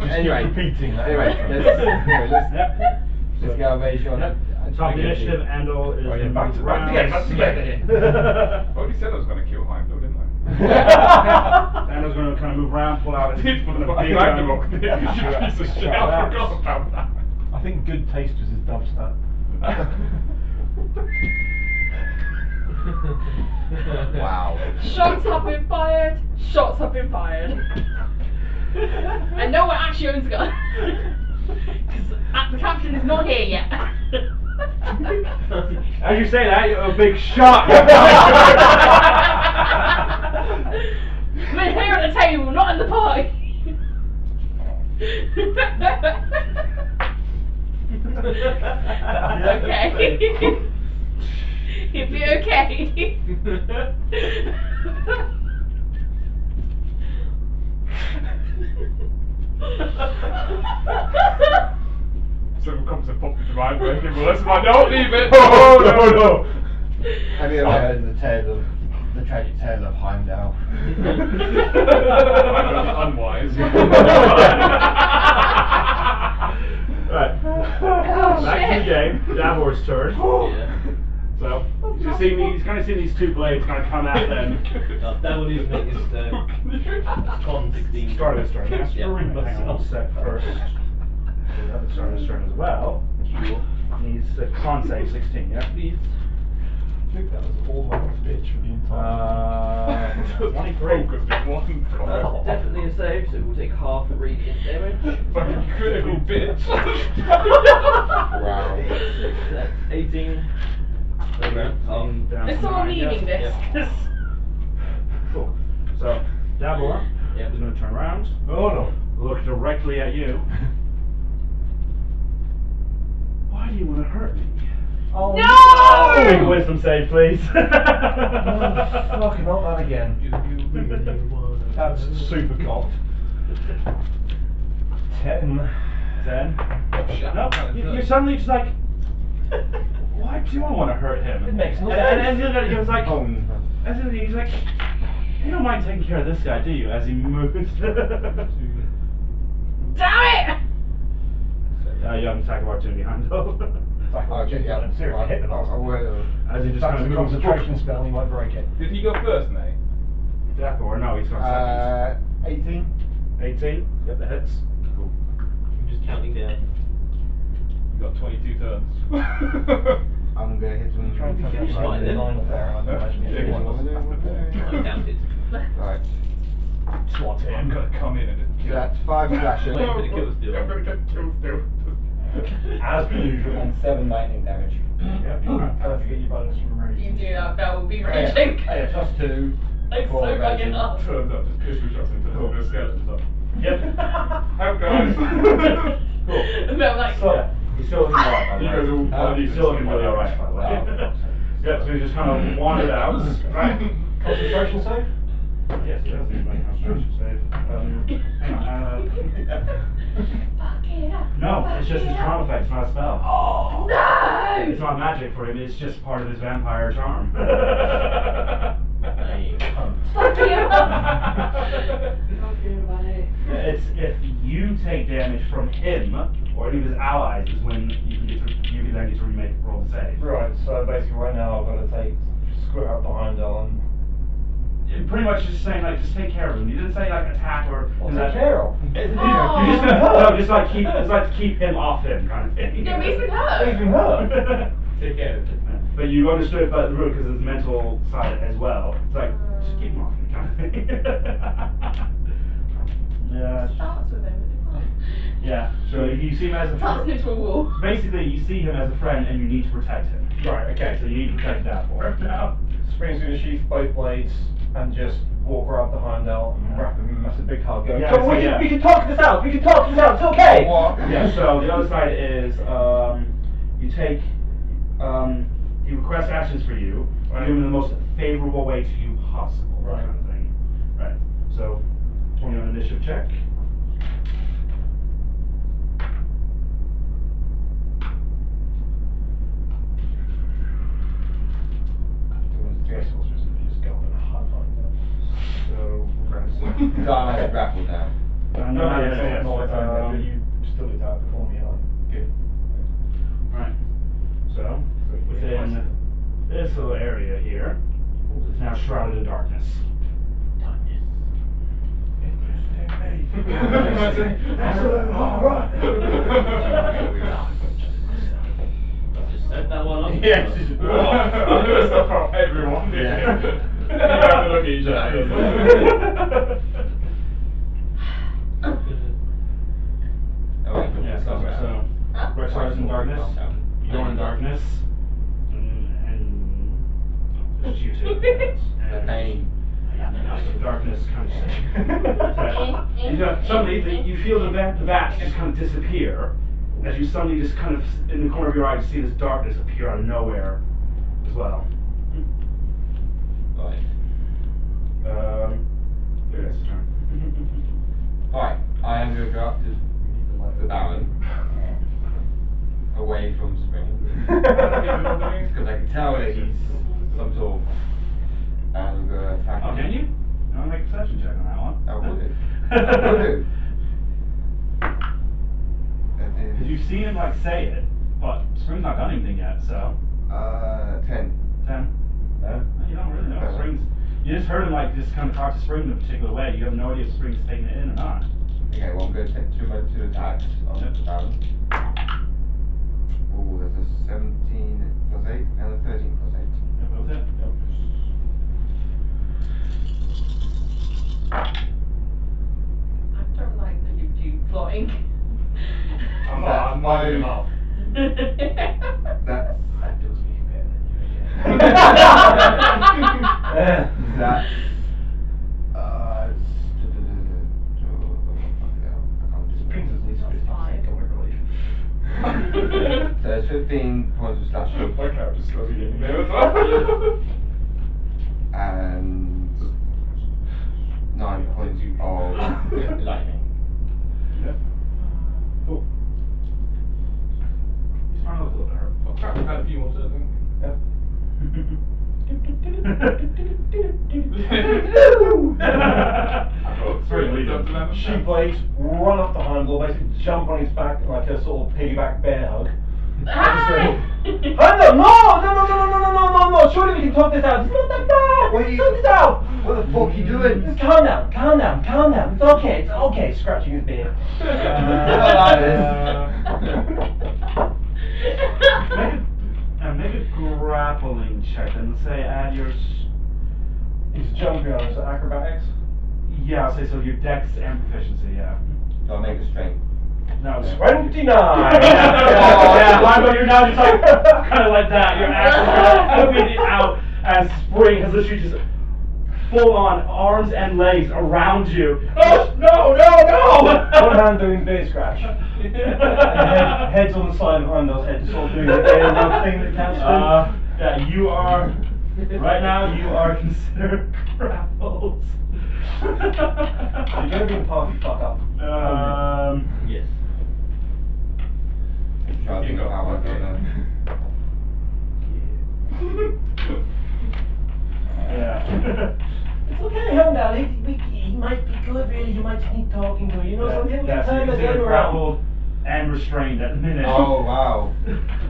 Anyway, repeating that. Let's get our ratio on it. Top of the initiative, Andal is Oh, yeah, in back to- round. back together. I already said I was going to kill Heimdall, didn't I? Andal's gonna kind of move around, pull out his Did for the big fucking gun. Ragnarok, did you? Piece of shit, I forgot about that. I think good taste was his dubstep. Wow. Shots have been fired. Shots have been fired. And no one actually owns a gun. Because the captain is not here yet. As you say that, you're a big shot. We're here at the table, not in the party. Okay. It'd be okay. Some concept popped into mind, making worse. I'm like, no, leave it! Oh, no. Have you ever heard the tragic tale of Heimdall? I'm gonna be unwise. Right. Oh, Back to the game. Davor's turn. Yeah. So, he's kind of seen these two blades kind of come at them. That will even make his con 16. Start of his turn, yes. Yeah. Hang on one sec first. So that would start his turn as well. He's con save 16, yeah? Please. I think that was almost bitch for the entire. 23. Focus in one comment. Definitely a save, so we'll take half radiant damage. Fucking critical bitch. Wow. That's 18. Down Is to someone 9, needing yes. this? 'Cause Cool. So, Davor is going to turn around, Oh no. look directly at you. Why do you want to hurt me? Oh No! Big wisdom save, please. No, fucking not that again. That's super cocked. 10. 10. Shut No, up. you're suddenly just like, why do I want to hurt him? It makes no and sense. he was like, Oh, he's like, you don't mind taking care of this guy, do you? As he moves. Damn it! You have an attack of opportunity handle. Okay, yeah, seriously, hit the last one. As he just That's kind a of moves. concentration spell, he might break it. Did he go first, Nate? Or no, he's got seconds. 18. 18. Yep, that hits. Cool. I'm just counting down. You got 22 turns. I'm gonna hit him. Trying to finish Right, like then. line up there, and I'd imagine Yeah, it go on. was. I counted. Right. Swat I'm him. gonna come in and just So kill that's 5 slashing. Wait for the kill still. I'm gonna get killed still. As per usual. And 7 lightning damage. Yep, you're not Don't forget your bonus from rage. You do that, that will be Yeah, raging. yeah, plus 2. Like so for fucking raging. up. Turns up, just piss me shots into all the skeletons up. Yep. Help, guys! Cool. No, like, So, he's still looking alright, by the You way. guys all bloody He's still looking really alright, by the way. Yep, so he just kind of wandered out. Right. Concentration save? Yes, he does need my concentration save. Hang on. fuck it up. No, it's just his trauma effect, it's not a spell. No! It's not magic for him, it's just part of his vampire charm. Fuck you up. Fuck you, buddy. It's if you take damage from him or any of his allies is when you can then get to remake roll the save. Right, so basically right now I've got to squirt out behind Dylan. Pretty much just saying like just take care of him. You didn't say like attack or I'll take care of. You just Oh. no, just like keep him off him kind of thing. Yeah, but he's been hurt. Even her. Take care of him. But you understood about the root because it's mental side as well. It's like just keep him off him kind of thing. Yeah. Starts with him. Yeah. So you see him as a Starts into a wall. basically you see him as a friend and you need to protect him. Right, okay. So you need to protect Davor now. Springs through the sheath, both blades, and just walk right behind Del and wrap him in a massive big hug. Go, Yeah, "Come on, so we yeah. can talk this out, it's okay! What? Yeah, so the other side is you take he requests actions for you, do them in the most favorable way to you possible, Right. kind of thing. Right. So 20 on initiative check. Just go and hug on Del. So Darn, I grapple now. No, it's not like that, but you still do that before me, like. Good. Right. So within this little area here, it's now shrouded in darkness. Just set that one up. Yes. That's how everyone did. Yeah. You have to look at each other. Yeah, so Rexar's in darkness, you're in darkness, and just you two. The pain. The darkness kind of suddenly you feel the bats just kind of disappear as you suddenly just kind of in the corner of your eye see this darkness appear out of nowhere as well. Right. Your guys' turn. Right, I am going to go up to the Baron, away from Spring. Because I can tell that he's some sort of. And I'm going to attack Oh, him. can you? You want to make a perception check on that one? I will do. I will do. That Because is. you've seen him like say it, but Spring's not done anything yet, so. 10. 10? No? You don't really know. Okay. Spring's. You just heard him like just kind of talk to Spring in a particular way. You have no idea if Spring's taking it in or not. Okay, well, I'm going to take two attacks on Yep. the Baron. Oh, there's a 17 plus 8 and a 13 plus 8. Yeah, both hit. I don't like that you do plotting. I'm winding him up. That's. That does speak better than you That's. Springs at least 50% comic relief. So it's 15 points of slashing My character's slowly getting there as well. and 9 points of lightning. Yep. Cool. He's trying to look a little bit hurt. Oh crap, we've had a few more turns, haven't we? Yep. Sorry, lead him. She blades run up behind Law, basically jump on his back like a sort of piggyback bear hug. Ah! Hang on, no! Surely we can talk this out. It's not that bad. What are you- Talk this out. What the fuck are you doing? Just calm down. It's okay. Scratching his beard. Make a grappling check and say add your. He's jumping on us. Acrobatics. Yeah, I'll say so. Your dex and proficiency. Yeah. Do I make a strength? No. 29. Yeah, but you're now just like kind of like that. You're actually moving it out as Spring has literally just full on arms and legs around you. Oh no! One hand doing beard scratch. And heads on the side of Heimdall's head, sort of doing the air rub thing that counts. Yeah, you are right now. You are considered grappled. You're gonna be the party fuck up. Yes. Try to think of how I'm gonna. Yeah. It's okay, Heimdall. He might be good, really. You might just need talking to. You know something? We can That's turn the considered game around. grappled and restrained at the minute. Oh wow.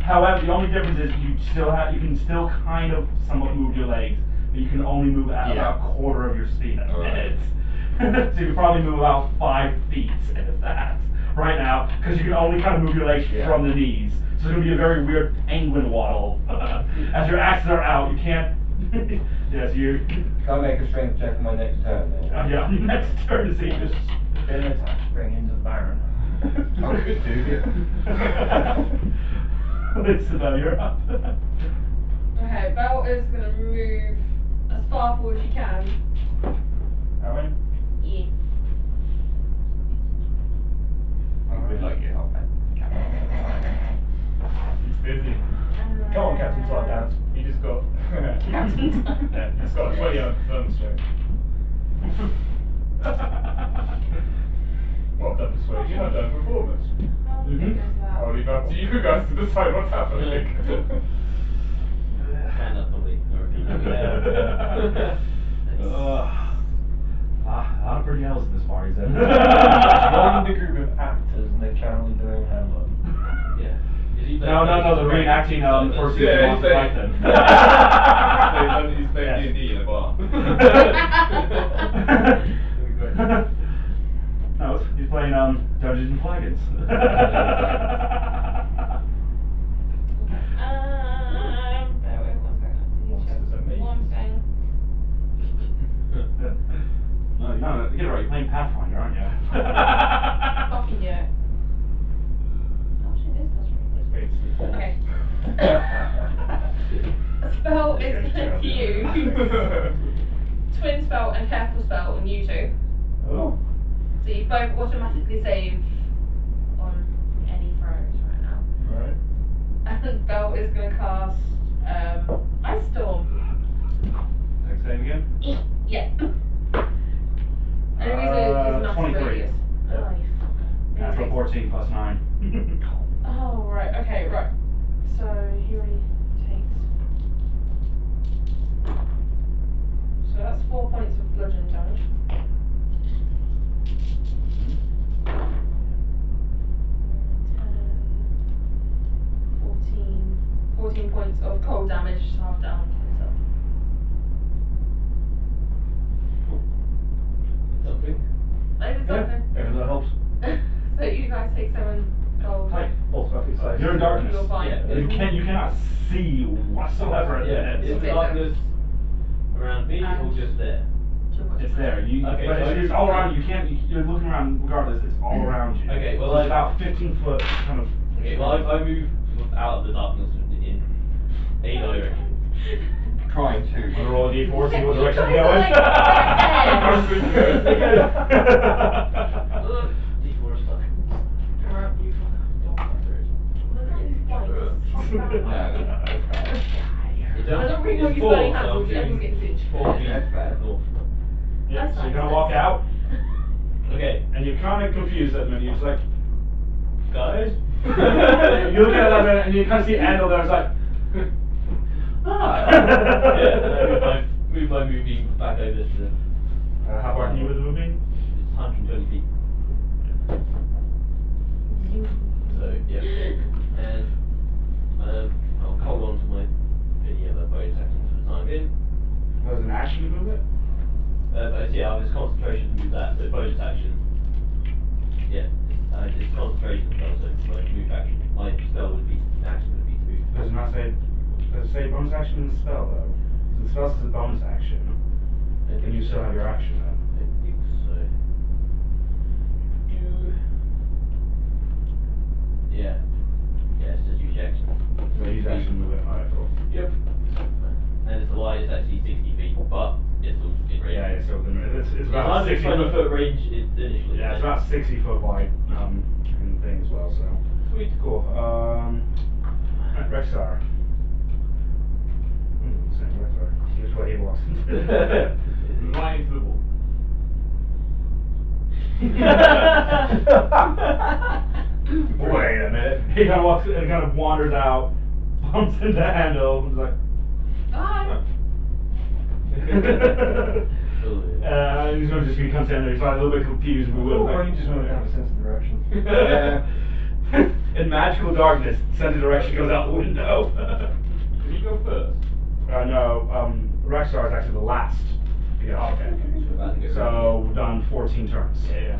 However, the only difference is you can still kind of somewhat move your legs, but you can only move at Yeah. about a quarter of your speed at a Alright. minute. So you can probably move about 5 feet if that right now, because you can only kind of move your legs Yeah. from the knees. So it's gonna be a very weird penguin waddle. As your axes are out, you can't. Yes, you. Can I make a strength check on my next turn then? Yeah, next turn to see just. Then attack spring into the Baron. I could do it. Isabel, you're up. Okay, Belle is gonna move as far forward as she can. Alright. Yeah. We'd like your help, man. He's busy. Come on, Captain Slot Dance. He just got. Captain. Yeah, he's got a 20 on confirmed strength. Well done persuasion, well done performance. How big is that? I'll leave it up to you guys to decide what's happening. Stand up, probably. A lot of pretty L's in this party, then. Join the group of actors and they're currently doing Hamlet. Yeah. No, the reenacting the first season Yeah, of he's Monty Python. He's playing Yes. D&D in a bar. No, he's playing Dungeons and Dragons. Bear with, what's going on? Monsters and me. One thing. No, get it right. You're playing Pathfinder, aren't you? Fucking yeah. Oh shit, this does really good. Okay. A spell is going to use Twin Spell and Careful Spell on you two. Oh. So you both automatically save on any throws right now. Right. And Belle is going to cast Ice Storm. Next save again. Yeah. And the reason is enough 23. radius. 9. Oh, right, okay, right. So he already takes. So that's 4 points of bludgeoning damage. 14 points of cold damage, half down to himself. Something. That is something. Everything that helps. So you guys take 7 cold. Hi. Automatically safe. You're in darkness. You're fine. Yeah. You cannot see whatsoever at the Yeah, minute. is It's the darkness around me or And- just there? Too much. It's there. You, Okay, but so it's all around. You can't. You're looking around regardless. It's all around you. Okay, well, So it's I- about 15 foot kind of. Okay, well I move out of the darkness in a direction. Trying to. I'm gonna roll a d4, see what You direction guys you are go in. like D4 is stuck. I don't really know It's your four, burning so hands, I'm which everyone's getting doing stitched. 4 feet That's bad. north. Yeah, That's so you're fine. gonna walk out, Okay, and you're kind of confused at the minute. You're just like, guys. you look at that and you kind of see Andal there. It's like, Yeah, and I move my moving back over to. how far can you with the moving? It's 120 feet. So yeah, and I'll hold on to my any other bonus actions for the time being. That was an action to move it. But yeah, I have this concentration to move that, so bonus action. Yeah, it's concentration spell, so my move action, my spell would be action would be to move. Does it not say? Does it say bonus action in the spell though? So the spell says a bonus action, and you still have your action then. I think so. Yeah. Yeah, it's just use your action. So use action to move it. Alright, cool. Yep. And it's a lie, it's actually 60 feet, but it's still in range. Yeah, so then it's It's about 60 120 foot. foot range initially. Yeah, it's about 60 foot wide in thing as well. So Sweet. cool. Right, Rexar. Same Rexar. Here's what he walks into. Right into the wall. Wait a minute. He kind of walks and kind of wanders out, bumps into Handel, and is like. Bye. And he's going to just he comes in there. He's like a little bit confused. We will. Or you just want to have a sense of direction. Yeah. In magical darkness, sense of direction goes out the window. Can you go first? No, Rexar is actually the last. Yeah. Okay. So we've done 14 turns. Yeah.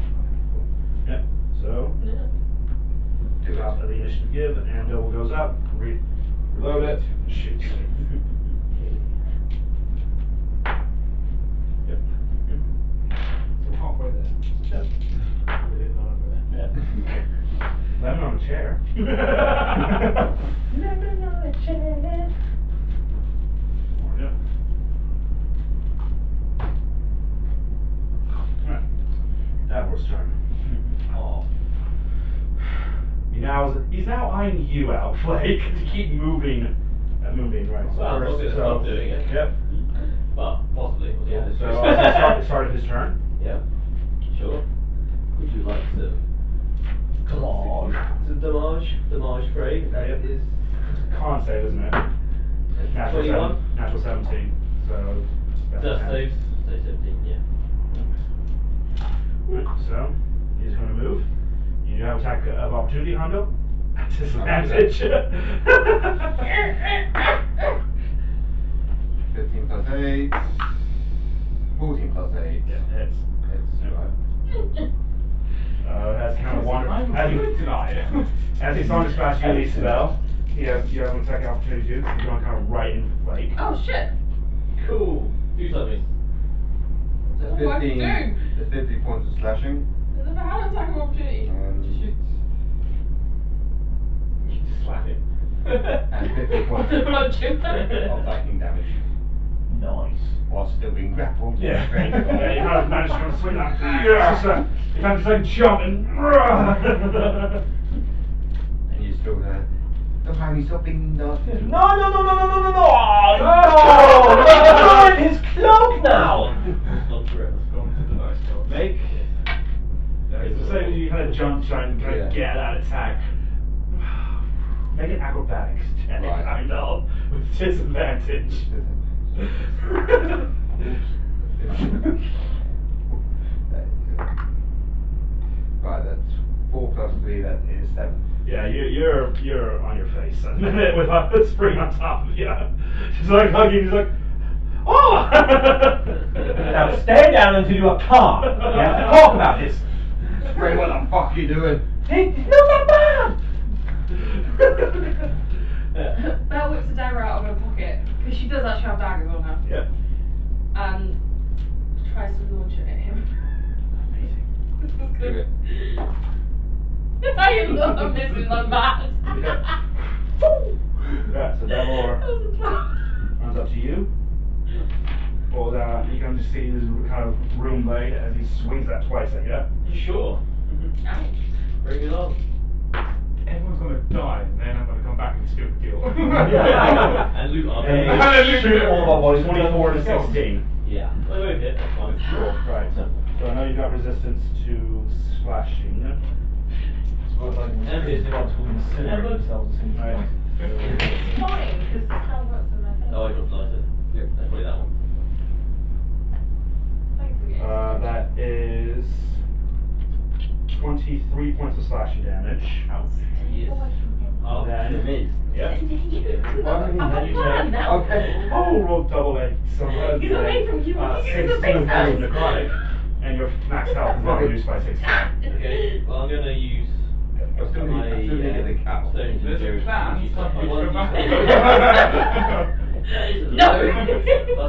Yep. So top of the initiative give, and Bill goes up, reload it, shoots. Yep. So halfway there. Yep. Lemon on a chair. Lemon on a chair. Yep. Alright. Davor's turn. Oh. He's now eyeing you out, Flake, to keep moving. Right. Well, I'm not gonna stop doing it. Yep. But possibly. We'll see how this So goes. the start of his turn. Yeah. Sure. Would you like some Damage. Some damage free? Yep. Is Con save, isn't it? Natural 21. Natural 17. So that's Just 10. saves. So 17, yeah. Right, so he's going to move. You have attack of opportunity, Hondo. At disadvantage. 15 plus 8. 14 plus 8. Yeah, hits. Hits, right. As he kind of wanders, as he's on his fast release spell, you have an attack opportunity too. He's going kind of right into Flake. Oh shit. Cool. Do something. That's What do I 15. do? That's 50 points of slashing. I've never had an attack of opportunity. And You just slap him. And 50 points Bludge him. of lightning damage. Nice. While still being grappled. Yeah. Straight Yeah, you kind of managed to kind of swing that. Yeah. You kind of just like jump and. And you're still there. Don't have me stopping the. No! Oh, no! His cloak now! Not forever. Gone to the nice spell. Make. Yeah, it's the same as you kind of jump, trying to kind of get at its disadvantage. Right, that's 4 plus 3, that is 7. Yeah, you're on your face at the minute with a spring on top of you. She's like hugging. He's like, oh. Now stay down until you are calm. We have to talk about this. Spring, what the fuck are you doing? It's not that bad. Belle whips a dagger out of her pocket, because she does actually have daggers on her. Yep. And tries to launch it at him. Do it. I love missing the bat. Right, so Davor runs up to you. Pulls out. You can just see this kind of room blade as he swings that twice at you. Sure. Ouch. Bring it on. Everyone's gonna die, and then I'm gonna come back and steal the kill. And loot our And shoot all of our boys. 24 to 16. Yeah. Well, we've hit, that's fine. Cool. Right. So I know you've got resistance to slashing. Suppose I can And they want to incinerate themselves as soon as Right. It's fine, because the spell works in my favour. Oh, I dropped lighter. Yep. That's probably that one. Thanks again. That is 23 points of slashing damage. Yes. Oh, Then- Me. Yep. Okay. Oh, roll double A. So He's away from you. He's in the 16 big of house. necrotic, and your max health is now reduced by 16. Okay, well, I'm gonna use I still need, I still need to get the cat. stone to There's a plan. You can't I use want your back. No.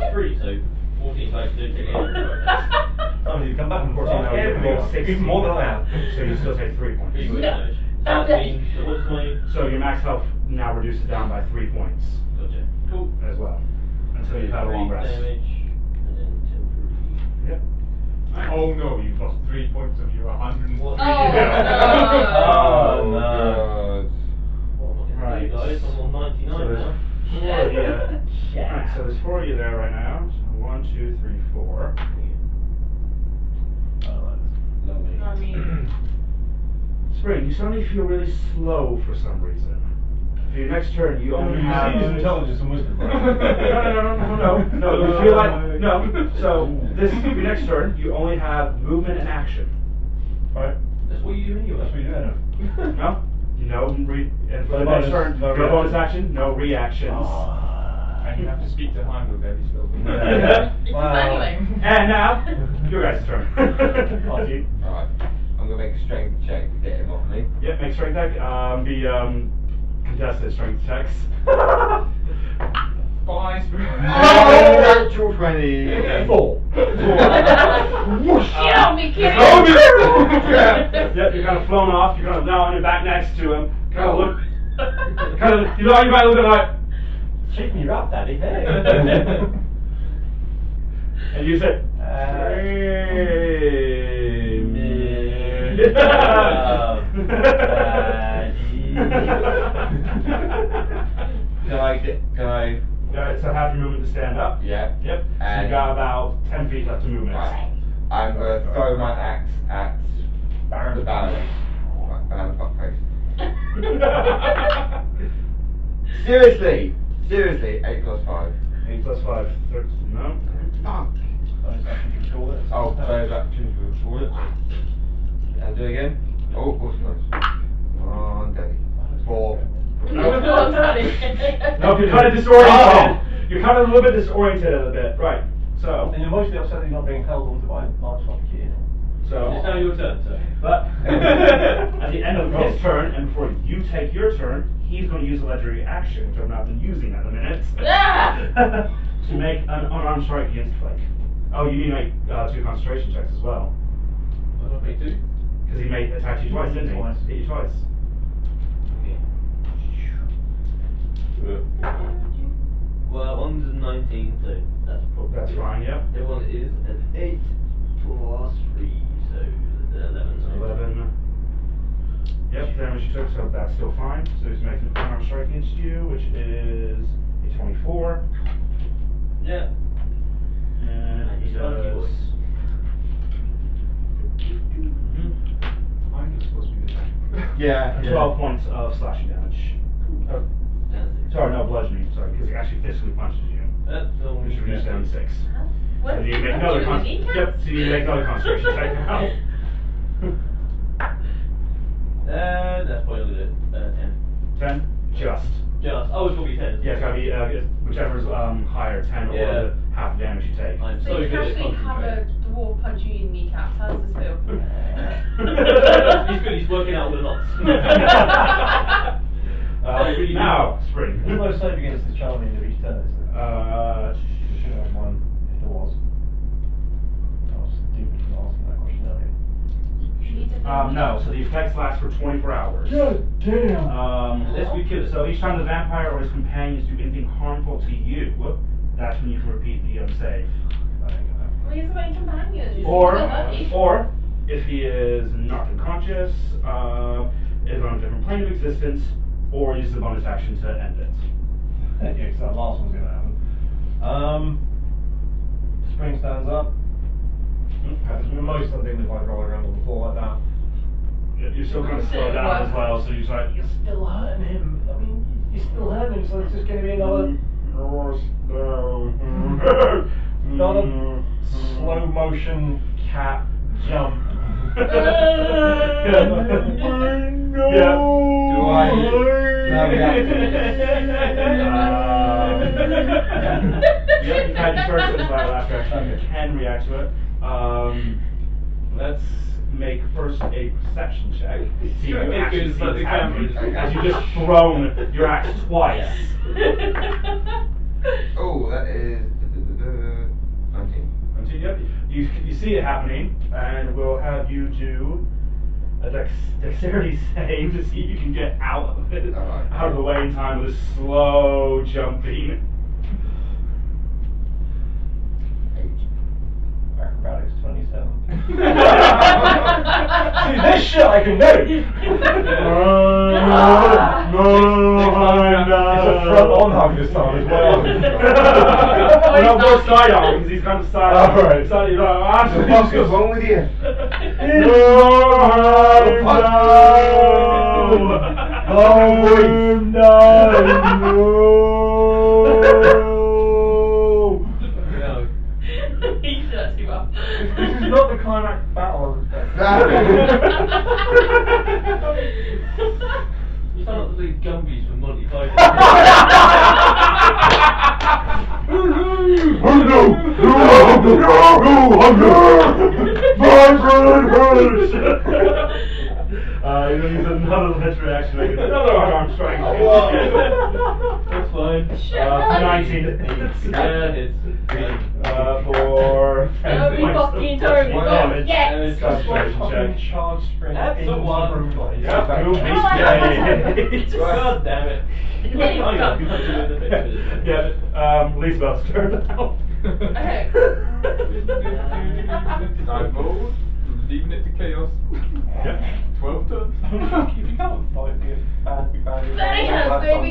That's 3, so 14 times 2 again. Oh, you come back in 14 Oh, hours. everything is Even more than I have. So you still take 3 points. 3 points No. damage. So that means, so what's my... So your max health now reduces down by 3 points Gotcha. Cool. as well, until you've had a long 3 rest. damage, and then temporary. Yep. Oh no, you've lost 3 points of your 100. Oh, Oh, no. no. What am I gonna do, Right. guys? I'm on 99 So there's now. 4 of you. Alright, so there's 4 of you there right now. So 1, 2, 3, 4. I mean, Spring, you suddenly feel really slow for some reason. For your next turn, you only You have. see his intelligence and wisdom. No. You feel like no. So this for your next turn, you only have movement and action. Right? That's what you do anyway. That's what you do. No. And for No the next bonus, turn, no no bonus reaction. action, no reactions. And you have to speak to Heimdall very slowly. Yeah. anyway. And now, your guys' turn. Archie. Alright. I'm gonna make a strength check to get him off me. Yep, make strength check. Contested strength checks. Bye, Oh, natural 20. 4. Whoosh. You don't be kidding. Yep, you're kind of flown off. You're kind of now on your back next to him. Kind of look. You know, you might look like. Shake me up, Daddy. Hey. And you said. Can I? Yeah, it's a half your movement to stand up. Yeah. Yep. So you And- got about 10 feet left to movement. Right. I'm gonna throw my axe at the Baron. Right, Baron fuck face. Seriously, 8 plus 5. 8 plus 5, 13. No. Fuck. Bonus action to control it. Oh, those actions to record it. And do it again. Oh, of course not. Come on, Daddy. 4. No. Go on, Daddy. Nope, you're kind of disoriented. You're kind of a little bit disoriented a bit. Right. So. And you're mostly upset that you're not being held onto by a large fucking kid. It's So. now your turn, so. But at the end of his turn, and before you take your turn, he's going to use a legendary action, which I've not been using at the minute, Ah! to make an unarmed strike against Flake. Oh, you need to make 2 concentration checks as well. Why don't I do? Because he made attack you twice, didn't he? Twice. Hit you twice. Well, one's a 19, so that's probably. That's fine, yep. The other one is an 8 plus 3, so 11. So 11. Yep, damage you took, so that's still fine. So he's making an unarmed strike against you, which is a 24. Yeah. And he does. I'm just supposed to be the tank. Yeah. 12 points of slashing damage. And Sorry, no, bludgeoning, sorry, because he actually physically punches you. That's all Which should reduce down to 6. What? So you make another What, concentration. kneecaps? Yep, so you make another concentration check now. That's probably a little bit, 10. 10? Just. Just, oh, it's gonna be 10. Yeah, it's gotta be, whichever's higher, 10 or Yeah. the half the damage you take. I'm So so you good can at actually have a concentrating. dwarf punch you in kneecaps. How does this feel? He's good, he's working out with the knots. Now, Spring. There's no save against the charming of each turn, is there? You should have one if there was. I was stupid for asking that question earlier. No, so the effects last for 24 hours. God damn! Unless we kill it. So each time the vampire or his companions do anything harmful to you, that's when you can repeat the save. Well, he's got companions. Or He's got if he is knocked unconscious, is on a different plane of existence, or uses a bonus action to end it. Yeah, because that last one's gonna happen. Spring stands up. Most undignified roll around on the floor like that. You're still kind of slowed down as well, so you're just like, You're still hurting him. I mean, you're still hurting him, so it's just gonna be another slow motion cat jump. Do I react to Yep, you had your first and last reaction. You can react to it. Let's make first a perception check. See if you Make actually good see as this the happening, camera. as you just thrown your axe twice. Oh, that is 19. Yep. You see it happening, and we'll have you do a dexterity save to see if you can get out of it, Alright. out of the way in time with this slow jumping. Acrobatics 27. See, this shit I can do! It's a front on hug this time as well. Well, no, more side on, because he's kind of side on. Alright. Side, you're like, What the fuck is wrong with you? He shuts you up. This is not the climax battle I was expecting. You sound like the Gumbies from Monty Python. He's another legendary action. Another unarmed strike. That's fine. 19 hits. Yeah, it's for That'll be fucking terrible. damage. Yes. Concentration check. Charge spring That's into the one. the room body. Yep, who Oh, beats I Jay? God damn it. There you I got go. punches in the face. Yeah, Lisbeth's turn now. Okay. Side move. Leaving it to chaos. Yep. 12 turns. If you can't fight me, bad. Very nice, baby.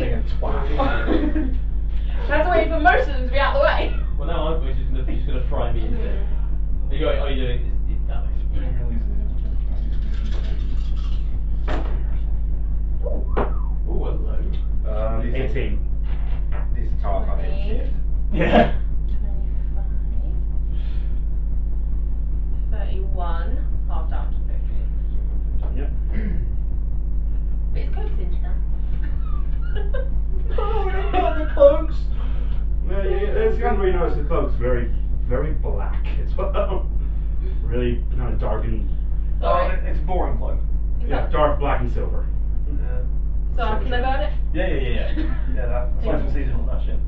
That's the way for most of them to be out of the way. Well, now I'm just gonna fry me instead. Are you doing it's that way? Ooh, hello. 18. These cars are shit. Yeah. 31. Half down to 50. Yep. But it's cooked into now. The cloaks! Yeah, it's kind of really notice the cloak's very, very black as well. Really kind of dark and Sorry. It's a boring cloak. yeah, dark black and silver. So can I burn it? Yeah, that's why I'm season on that shit.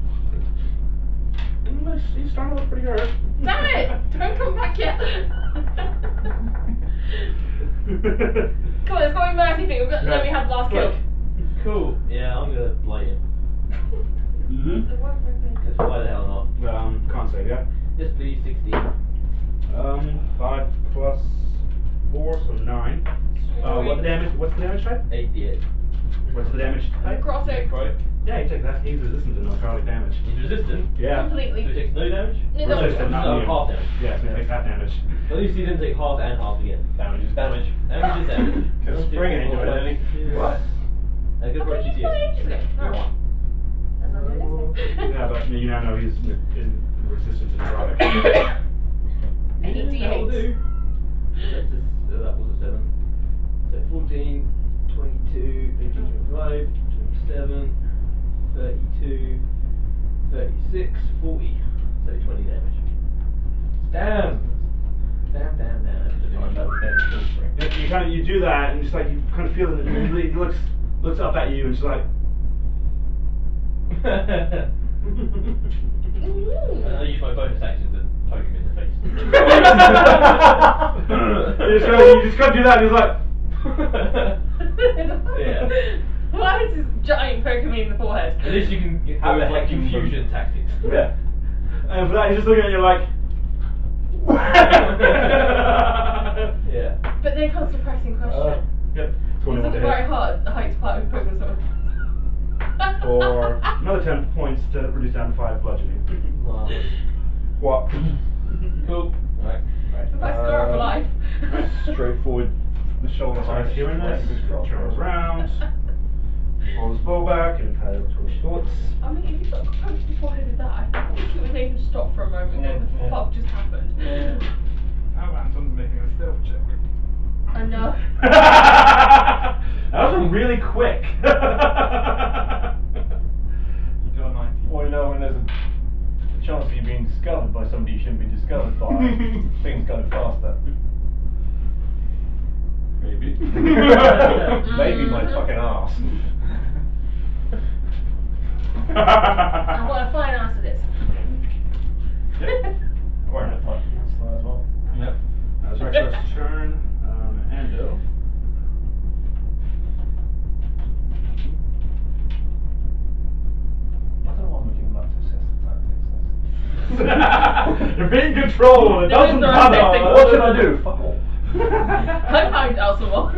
He's starting to look pretty hurt. Damn it! Don't come back yet. Come on, let's go in mercy thing. Let me have the last kill. Cool. Yeah, I'm gonna light him. Mm-hmm. Because why the hell not? Con save, yeah. Yes, please, 16. 5 plus 4, so 9. What's the damage type? 88. What's the damage type? Necrotic. Right? Yeah, you take that. He's resistant to necrotic damage. He's resistant. Yeah. Completely. So he takes no damage? No, no. Resistant, not No, immune. half damage. Yeah, so he takes half damage. At least he didn't take half and half again. Damage is damage. Damage is damage. Just bring it into it, Ellie. What? Good Okay, for you played ages ago. You're Oh. one. Yeah, but you now know he's in resistant to necrotic. That'll do. That was a 7. So 14, 22, 18, 25, 27, 32, 36, 40. So 20 damage. Damn! Damn. You do that, and it's like you kind of feel it. And he looks up at you, and it's like. I use my bonus action to poke him in the face. you just gotta do that, and he's like. Yeah. Why is this giant poking me in the forehead? At least you can have like confusion tactics. Yeah. And for that, he's just looking at you like. Yeah. But then comes the pressing question. Yep. Is it very hard, the height part of poking someone? For another 10 points to reduce down to 5 bludgeoning. Marvelous. What? Cool. Alright. If I scar for life. Straightforward. The shoulder Alright, side. hearing this, turns around, pulls his bow back, and kind of thoughts. I mean, if you got poked before I did that, I think it would make him stop for a moment and go, what the fuck just happened? How Anton's making a stealth check. I know. That was really quick. You got a 19. Well, you know, when there's a chance of you being discovered by somebody you shouldn't be discovered by, things go faster. Maybe. Maybe my fucking ass. I've got a fine answer to this. Or not fun. That's that as well. Yep. That was Rex's turn. Ando. I don't know why I'm looking about to assess the tactics. You're being controlled. It There doesn't is no matter. assessing. What should I do? Fuck all. I found out some more.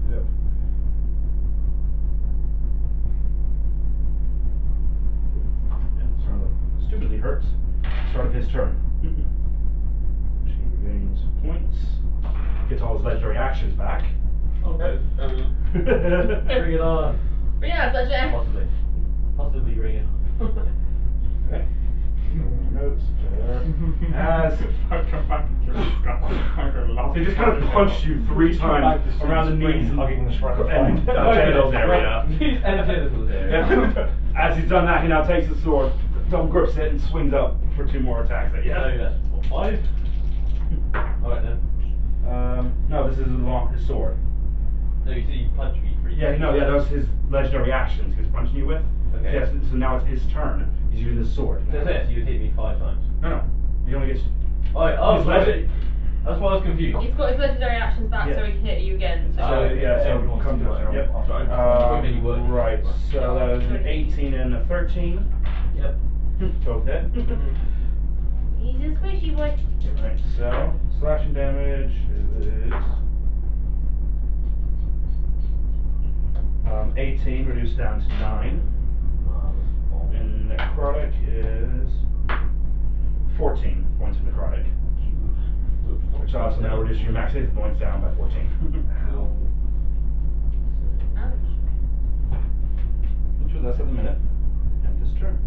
Yep. Stupidly hurts. Start of his turn. She regains points. Gets all his legendary actions back. Okay. Bring it on. But yeah, such a. Possibly bring it on. Okay. Notes there. As so he just kind of punched you 3 times around the knees and hugging the shrine of and fire. genitals area. And genitals area. Yeah. As he's done that, he now takes his sword, double grips it, and swings up for 2 more attacks at you. Yeah, that's 5. Alright then. No, this is his sword. No, you said he punched me 3 Yeah, no, yeah, that was his legendary actions he was punching you with. Okay. Yes, so now it's his turn. He's using his sword. So yes, you hit me 5 times. No, he only gets. Alright, His sorry. That's why I was confused. He's got his legendary actions back Yeah. so he can hit you again. So. So okay. yeah, so Everyone's come to doing it. Yep. Sorry. Right. So that was an 18 and a 13. Yep. Both hit. He's a squishy boy. Right. So slashing damage is 18 reduced down to 9, and necrotic is 14 points of necrotic, which also now reduces your max hit points down by 14. Ouch. Which was less than a minute. End this turn.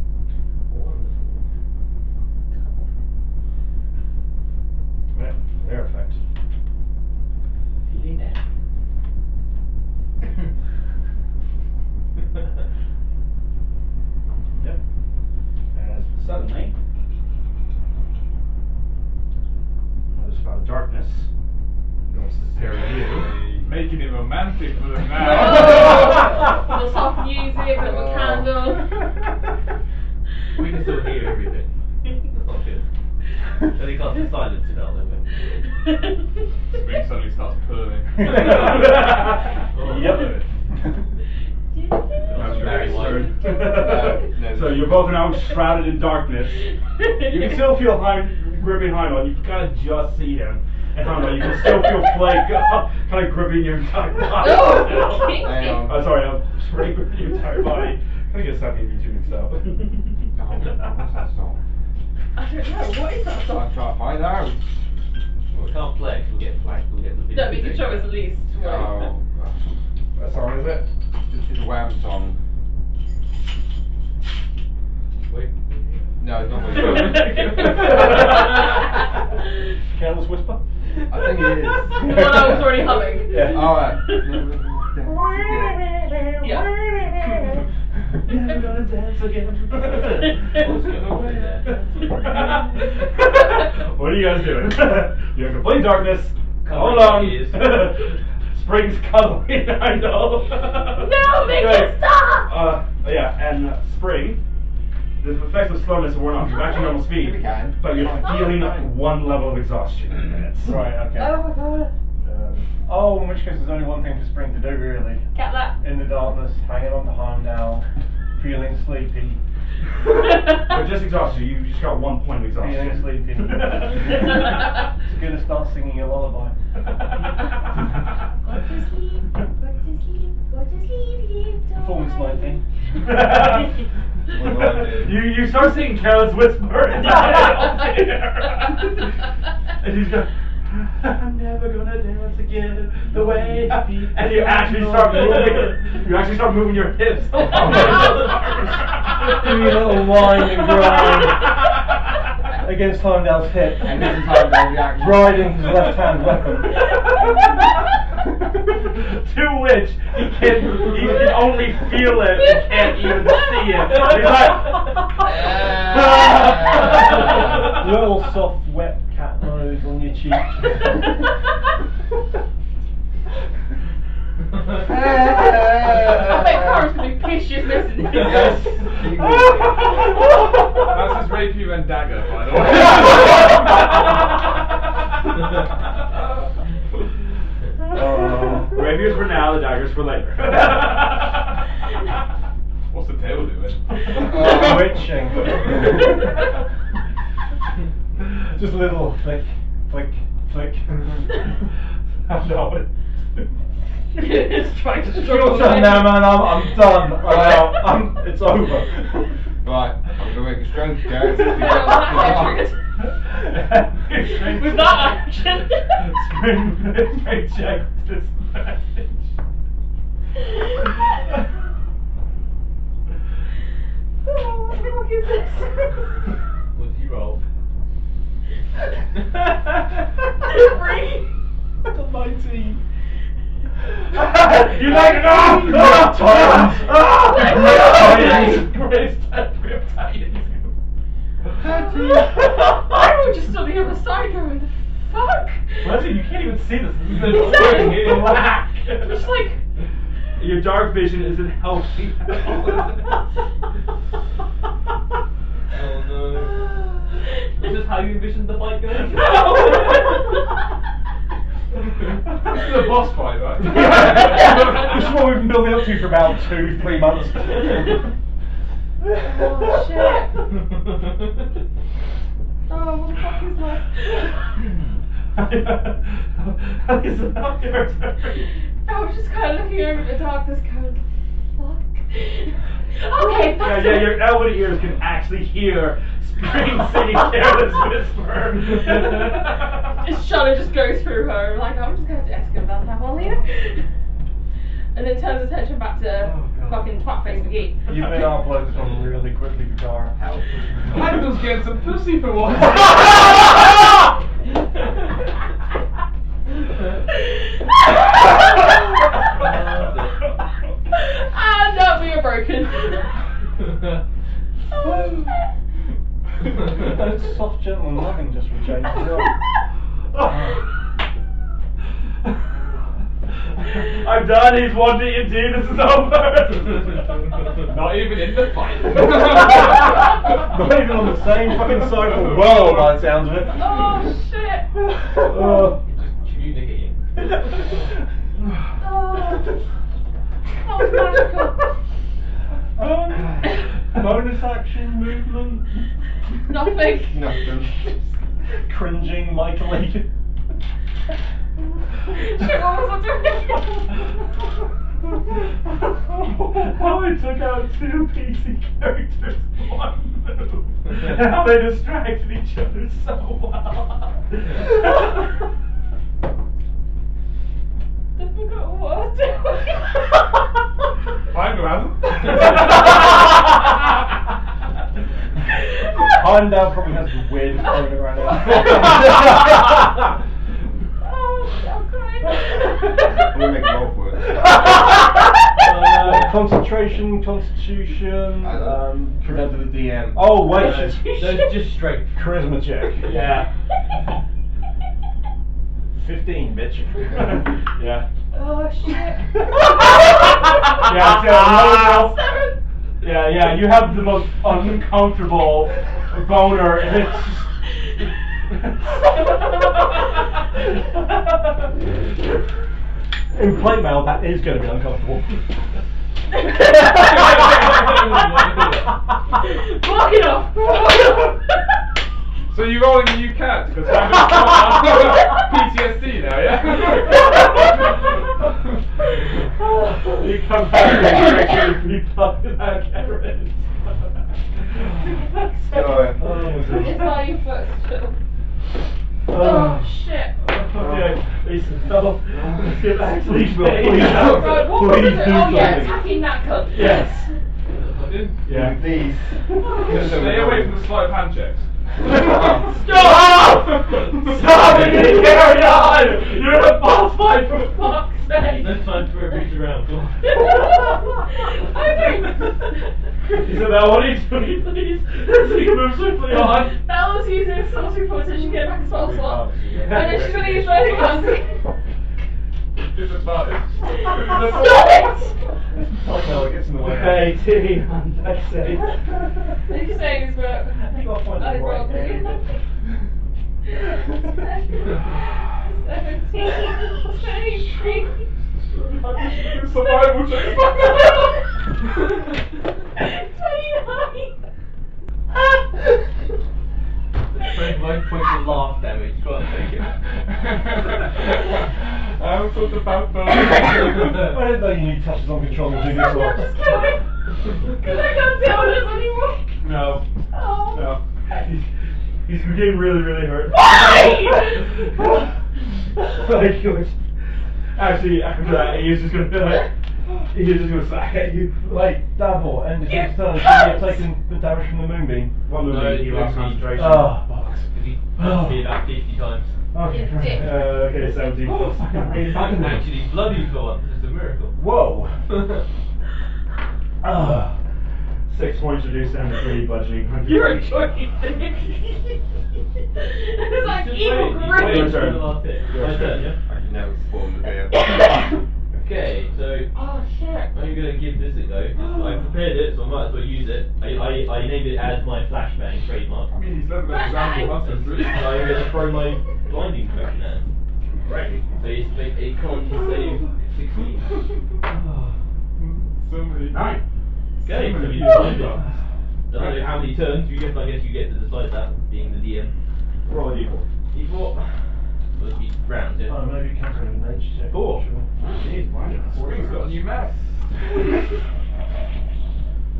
Right, their effect. Feeling that. Yep. As suddenly, another spot of darkness goes to parry you. Making it romantic for them now. Oh, the soft music, a little candle. We can still hear everything. That's not good. Then he can't silence it out, don't we? Spring suddenly starts purring. Yep. That's very wide. So you're both now shrouded in darkness. You can still feel gripping Heimel. You can kind of just see him. And Heimel, you can still feel Flake kind of gripping your entire body. Oh, Sorry, I'm spraying gripping your entire body. Kind of get stuck in you two mixed up. What's that song? I don't know, what is that I'm song? trying to find out. can't flex, we'll get flagged, we'll get the video. No, but you can show us at least. Oh, gosh. What song is it? This is a Wham song. Wait. No, it's not what Careless Whisper? I think it is. The one I was already humming. Yeah. Alright. Yeah. Never gonna dance again. What's going on there? What are you guys doing? You're in complete darkness. Covering Hold on. my ears. Spring's cuddling, I know. No, make Okay. it stop! Yeah, and Spring, the effects of slowness are worn off. You're back to normal speed, We can. but you're Fine. feeling Fine. one level of exhaustion in minutes. Right, okay. Oh my god. Oh, in which case there's only one thing for Spring to do, really. Cat lap. In the darkness, hanging on to Heimdall, feeling sleepy. But just exhausted, you just got 1 point of exhaustion. Feeling sleepy. It's gonna start singing a lullaby. Go to sleep, go to sleep, go to sleep, little Performance 19. You start singing Careless Whisper and he's going, I'm never gonna dance again the way I feel. And you actually start moving. You actually start moving your hips. Doing a little whine and grind against Heimdall's hip. And this is how they react. Riding his left hand weapon. To which he can only feel it, he can't even see it. He's like, Little soft wet cat nose on your cheek. I bet Cora's gonna be pissed she's missing it. Yes. That's his rapier and dagger, by the way. rapiers for now, the daggers for later. What's the tail doing? Witching. Just a little flick, flick, flick. No. It's trying to Your struggle. turn now, man. I'm done. I'm out. It's over. Right, I'm gonna make a strength check. With that action. Spring check disadvantage. Oh, what the fuck is this? What did you roll? 3. That's a 19. You like it? I was just on the other side going, the fuck? Leslie, you can't even see this. This is Exactly. black. Just like, Your dark vision isn't healthy. Oh no. Is this how you envisioned the fight going? This is a boss fight, right? This is what we've been building up to for about 2-3 months. oh shit. Oh, what the fuck is that? It's about your turn. I was just kind of looking over the darkness going, fuck. Okay, Yeah, fuck yeah, your elven ears can actually hear Spring singing Careless Whisper. This shudder just goes through her. Like, I'm just going to ask him about that one later. And then turns attention back to fucking twat-face McGee. You've been uploaded on really quickly, Katara. Heimdall's getting some pussy for once. And we are broken. That soft, gentle, and loving just for change as well. I'm done, he's 1D&D, this is over! Not even in the fight. Not even on the same fucking side of the world, by the sounds of it. Oh shit. Just communicating. Oh. That was magical. Bonus action movement. Nothing. Nothing. Cringing mightily. Shit, what was I doing? How I took out 2 PC characters in 1 minute. And how they distracted each other so well. I forgot what I was doing. Fine, Graham. Heimdall probably has the weirdest phone right now. Oh, I'm crying. We'll make roll for it. Concentration, constitution, Present to the DM. oh wait, Just straight. charisma check. Yeah. 15, bitch. Yeah. Oh shit. Yeah, yeah, you have the most uncomfortable boner, and it's In plate mail, that is going to be uncomfortable. Block it off. So you're rolling a new cat because I'm PTSD now, yeah? you come back and be fucking that Karen. It's not your first show. Oh shit. Okay, Lisa, no. Let's get back to these Right, what was it? Oh yeah, attacking that cunt. Yes. Yeah. Please. Stay away from the sleight of hand checks. Stop! Stop it! Carry on! You're in a boss fight for fuck's sake! No time for a reach around. Come on. Isabel, what are you doing, please? So you can move swiftly on. Bella's using a sorcery point so she can get back a spell slot. And then she's going to use Burning Hands. Disadvantage. Stop it! No, it gets in the way. 18 on that save. You can say this, but I think I'll find I the right rolled area. 17, 23, Survival check. 29. 25 points of laugh damage. Go on, take it. I'm such a bad person. I didn't know you need touches on control to do this Just one. kill me. Because I can't deal with this anymore. No. Oh. No. He's getting really, really hurt. Why? Like, he was- actually, after that, he was just gonna be like, he was just gonna slack at you. Like, Davor, end of You his turn, should he have taken the damage from the moonbeam? One movie, he lost concentration. Oh, bollocks. He punched me about 50 times. Okay, You right. dick. Okay, 17 plus. Actually, bloody for once. It's a miracle. Whoa. 6 points reduced down to 3, budgeting 100. You're a choice. It's like evil Your grin. turn. My turn, yeah? I can never perform the beer. Okay, so Oh shit. I'm gonna give this a go. I prepared it, so I might as well use it. I named it as my flashbang trademark. I mean, he's never got his ample husband, really. So I'm gonna throw my blinding potion at him. Right. So it's make a con save 16. So many. 9. Okay, so we Yeah. blinded. Don't know how many turns you get. I guess you get to decide that, being the DM. Roll a d4. D4. Must be round, yeah. Oh, maybe you can't go to nature check. 4. Jeez, blinded. Spring's got a new map.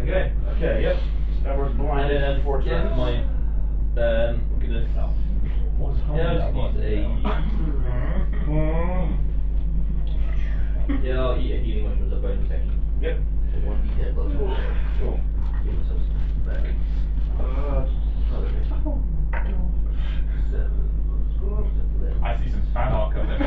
Okay. Okay, yep. That was And blinded then 4 yeah, turns. my I'm gonna What's yeah, I'll just use yeah, I'll eat a healing mushroom as a bone protection. Yep. So 1d10 plus 4. Cool. Give myself some battery. 7 plus 4 plus 11. I see some fan art coming.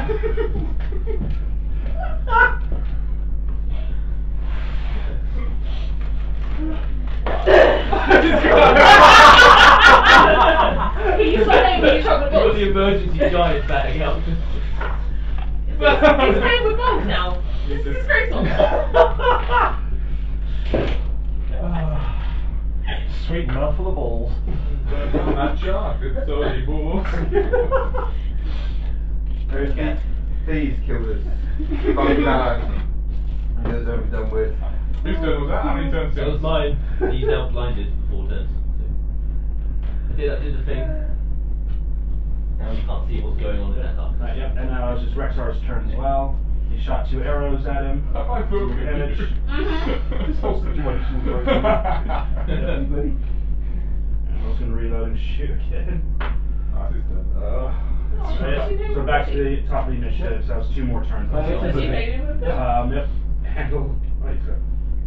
He's like me chocolate Got balls. the emergency giant bag out. He's playing with balls now. This is disgraceful. Sweet mouthful of balls. That shark, it's totally balls. Please kill this. Both down. Yours over done with. Whose turn was that? How many turns? That was mine. He's now blinded for 4 turns. So. I did the thing. Now you can't see what's going on in that dark. Right, yep, and now it's just Rexar's turn as well. He shot 2 arrows at him. Have I broken Damage. This whole situation is going Anybody? I was gonna reload and shoot again. Nice, it's done. So, yeah, so back to the top of the initiative, so that's 2 more turns. So she made it with it? Yep. Handle. Right, so.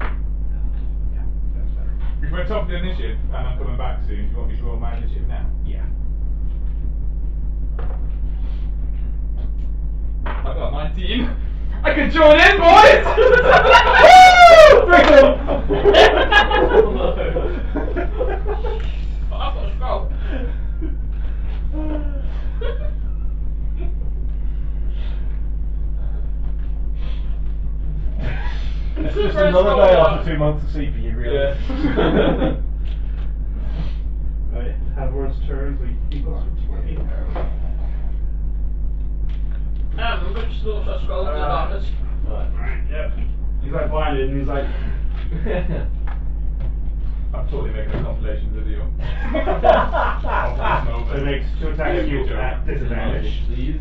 Yeah, that's better. If we're top of the initiative and I'm coming back soon, do you want me to roll my initiative now? Yeah. I got 19. I can join in, boys! I've got a scroll. It's just another day after 2 months of sleep for you, really. Yeah. Right, Davor's turn, so he equals 20. I'm going to sort of scroll into the darkness. Alright, yep. He's like blinded and he's like. I'm totally making a compilation video. So he makes 2 attacks you at disadvantage. Please.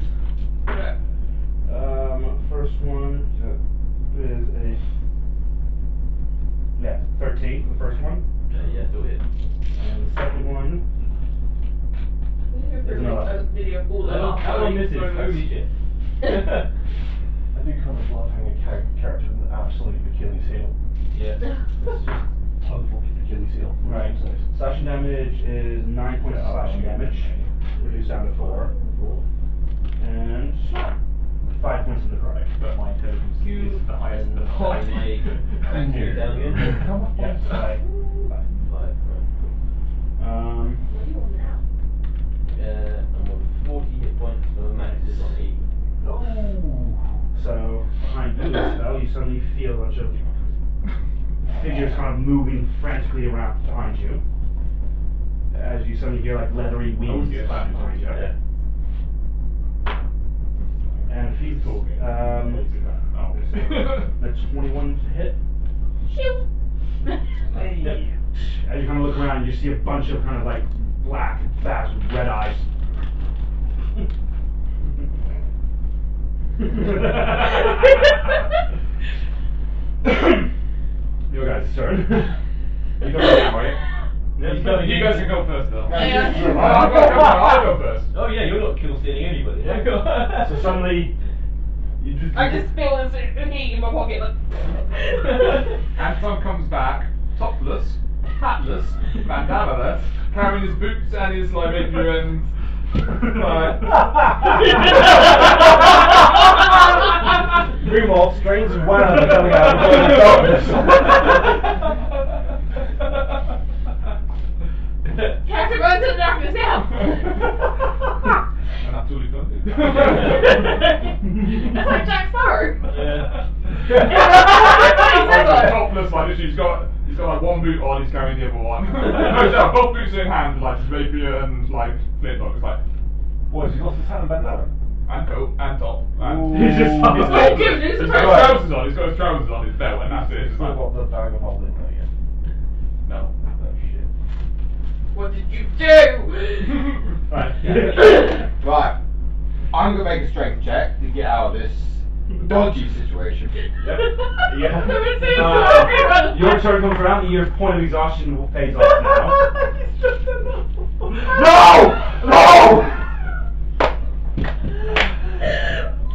Okay. First one is a. Yeah, 13 for the first one. Yeah, still hit. And the second one. There's another. a video of all the How many misses? Holy shit. I do kind of love having a character with an absolute Achilles heel. Yeah. It's just total Achilles heel. Right. Slashing damage is 9 points of slashing damage. Reduced down to 4. And 5 points of necrotic. But my intelligence is the highest in the Down again. Come on, Yeah, so 5, right. What are you on now? I'm on 40 hit points, so max is on 80. So behind you, though, you suddenly feel a bunch of figures kind of moving frantically around behind you. As you suddenly hear like leathery wings flapping behind you. Yeah. And feet that's 21 to hit. Shoot! Yep. As you kind of look around, you see a bunch of kind of like black bats with red eyes. Your guys' turn. You go first, right? Yes, You guys can go first, though. Yeah. I'll go first. Oh yeah, you're not kill stealing anybody. So suddenly, you just. I just feel this heat in my pocket. Like, Anton comes back, topless, hatless, bandana-less, carrying his boots and his like rapier and Meanwhile, strange wound coming out of the darkness. Captain runs in the darkness now! and I'm totally funded. That's like Jack Sparrow! Like, topless, like he's got like one boot on, he's carrying the other one. No, both boots in hand, like his rapier and like flintlock. It's like What, has he lost his hat and bandana? and coat and top. And He's just Oh, dude, this is he's got his right. trousers on. He's got his trousers on his belt, and that's it. It's Still like, got the bag of holding there yet. no. Oh shit. What did you do? Right. Right. I'm gonna make a strength check to get out of this dodgy situation. Yeah. Yeah. Your turn comes around, your point of exhaustion will phase off now. No! No!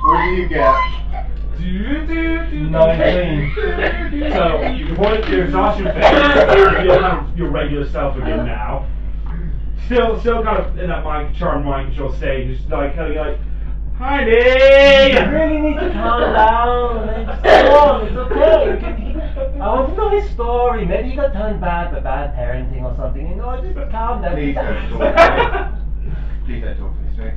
What do you get? 19. So, your point of your exhaustion phase, you're kind of your regular self again now. Still kind of in that charmed mind control state, just like kind of like, hi Dave! You really need to calm down. Come on, it's okay. I want to know his story. Maybe he got turned bad by bad parenting or something. You know, just calm down. Please don't talk to me. Please don't talk to me, straight.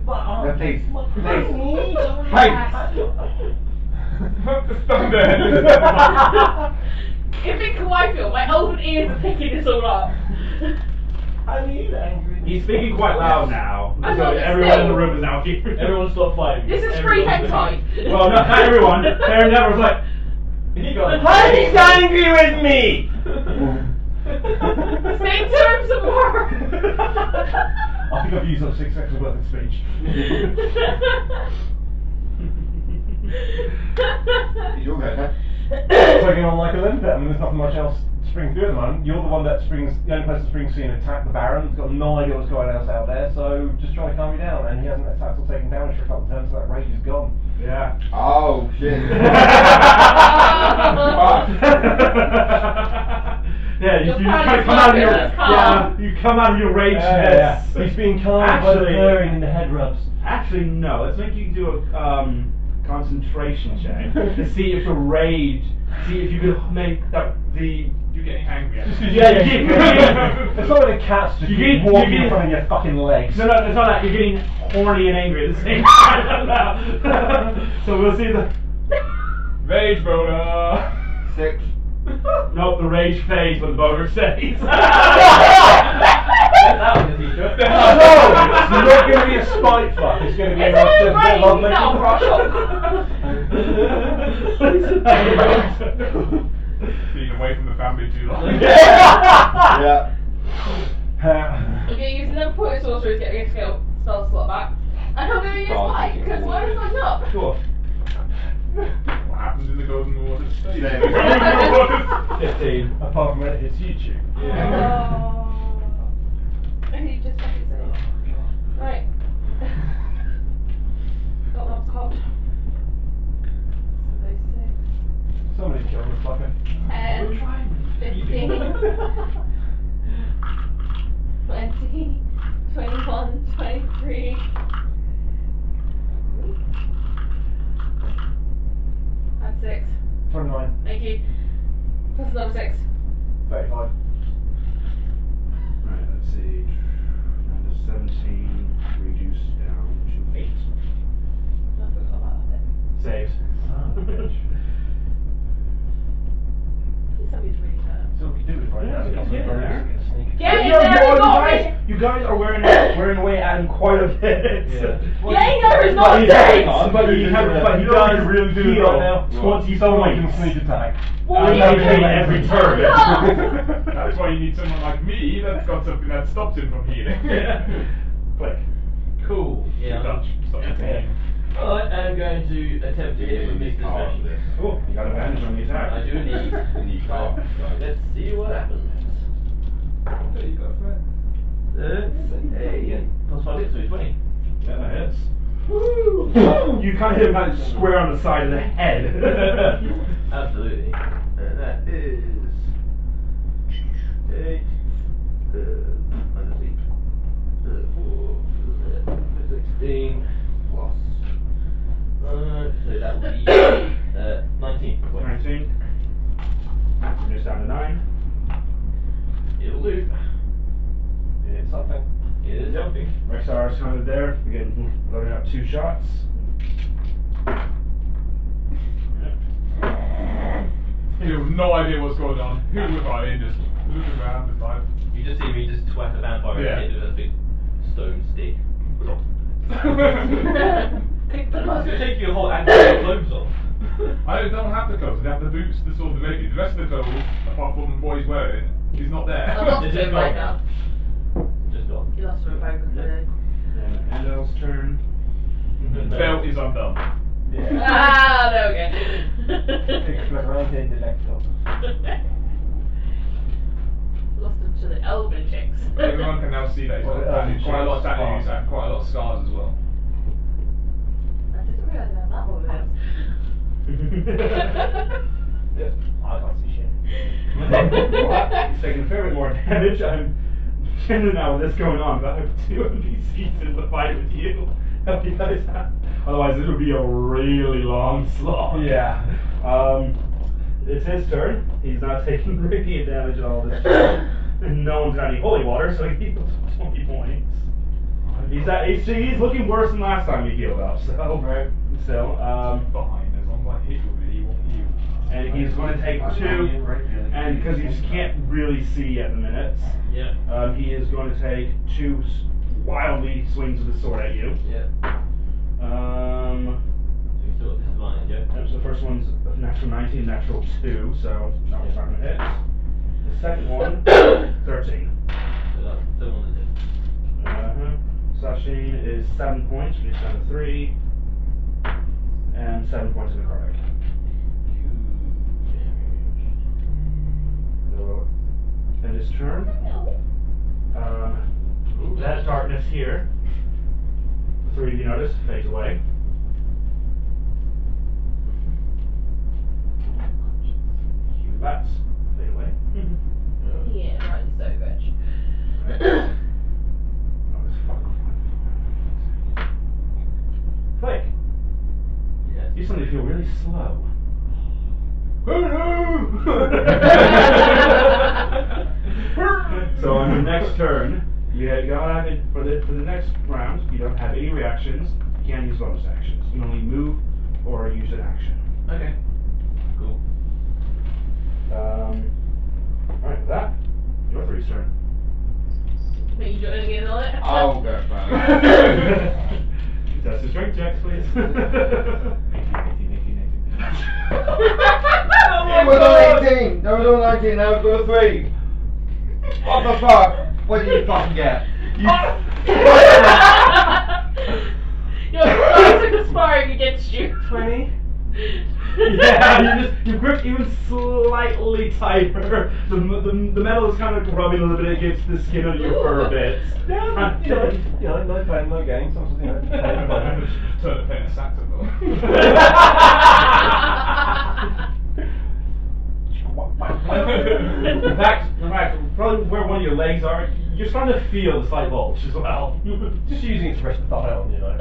No, please. Please. Just stand there. You think how I feel? My open ears are picking this all up. I mean, angry. He's speaking quite loud now, I so thought everyone in the still. room is now here. Everyone stop fighting. This is free hentai. Well, not everyone. Baron Devor's like, He got Honey's angry with me! Stay terms of work. I think I've used up 6 seconds worth of speech. You're going, huh? Taking on like a limpet. I mean, there's nothing much else Spring's doing at the moment. You're the one that Spring's, the only person Spring's seen attack the Baron. He's got no idea what's going on out there, so just trying to calm you down. And he hasn't attacked or taken damage for a couple of turns, so that rage is gone. Yeah. Oh shit. Yeah, you Your just panic kind of come out of your is calm. you come out of your rage. He's being calmed by the Actually- purring and the head rubs. Actually, no. Let's make you do a concentration check to see if the rage. See if you could make the. You're getting angry at me. Yeah, yeah. It's not like a cat's just You keep get- walking you in get- front of your fucking legs. No, it's not that. You're getting horny and angry at the same time. So we'll see the. Rage boner. 6. Nope, the rage fades when the boner stays. That was a t-shirt. No, it's not going to be a spite fuck. It's going to be It's a only bit rain, of not Being away from the family too long. Yeah. Okay, use another point of sorcery to get your spell slot back. And I'm going to use mine, because mine is not up. Sure. What happens in the Golden Waters stays. Same. The Golden Waters. 15. Apart from when it hits YouTube. And you just fucking say. Right. Got that card. So those 6. Somebody killed this fucker. 10, 15, 20, 21, 23. Add 6. 29. Thank you. Plus another 6. 35. Right, let's see. Down to 17, reduced down to 8. I forgot about that. Saves. Somebody's really hurt. So what we do is right now, Yeah, it's get in there. sneak. Get in Yo, there, yo, you got me! you guys are wearing away at him quite a bit. Yeah. Getting there is But not he dead! You know what you really do heal right now? 20 Someone points. can sneak attack. What And are I'm you healing doing? every turn. That's why you need someone like me that's got something that stops him from healing. Click. Cool. Yeah. Dutch. Stop your pain. Alright, I'm going to attempt to hit with this distraction. Cool. You got advantage on the attack. I do indeed. Let's see what happens. There you go, friend. Hey, plus 5 hits, so 20. Yeah, that hits. Woo! You kind of hit him kind of square on the side of the head. Absolutely. And that is 8, minus 8, 4, 16 plus. So that will be 19 points. 19. Reduce down to 9. It'll do. It's something. It is something. Rexar's kind of there. Again, loading up 2 shots. You have no idea what's going on. Who was I? Just looking around, just like. You just see me just twat a vampire in the Yeah. head with a big stone stick. Click the It's button. going to take you a whole angle of clothes off. I don't have the clothes. I have the boots, the sword, the lady. The rest of the clothes, apart from what he's wearing, is not there. I lost It's him just right gone. now. Just gone. You lost him very good today. And Andel's turn. The belt is undone. Yeah. Ah, there we go. Explorante delecto. Lost him to the elven chicks. Everyone can now see that he's got quite a lot of tattoos and quite a lot of scars as well. I didn't realise I had that one now. Yeah. I can't see shit. He's taking a fair bit more damage. I'm generally now with this going on, but I have 2 NPCs in the fight with you. Help you guys out. Otherwise, it would be a really long slog. Yeah. It's his turn. He's not taking radiant damage at all this turn. No one's got any holy water, so he heals 20 points. He's looking worse than last time he healed up. So Right. So Behind, as long as I hit you with it, he won't heal. and he's going to take 2, and because he just can't really see at the minute, Yeah. he is going to take 2 wildly swings with his sword at you. Yeah. Um, So you still got disadvantage, yeah? so the first one's a natural 19, natural 2, so that one's not going to hit. The second one, 13. So that's still one is hit. Slashing is 7 points, reduced down to 3, and 7 points in necrotic. So here. The three of you notice fades away. Cue bats fade away. Yeah, right, so rich. Oh, this fucking Flake, Yes. you suddenly feel really slow. So on your next turn, you don't have it for the next round. You don't have any reactions. You can't use bonus actions. You can only move or use an action. Okay. Cool. All right, with that, your three's turn. Are you joining in on it? I'll go first. Test the strength checks, please. It was on 18. That was on 19. Now it's got a 3. What the fuck? What did you fucking get? Your cards are conspiring against you. 20. Yeah, you grip even slightly tighter. The metal is kind of rubbing a little bit against the skin of your fur bits. Yeah, no pain, no gain. Something, you know. Turn the pen and sack them. In fact, probably where one of your legs are, you're starting to feel the slight bulge as well. Just using it to rest the thigh on, you know.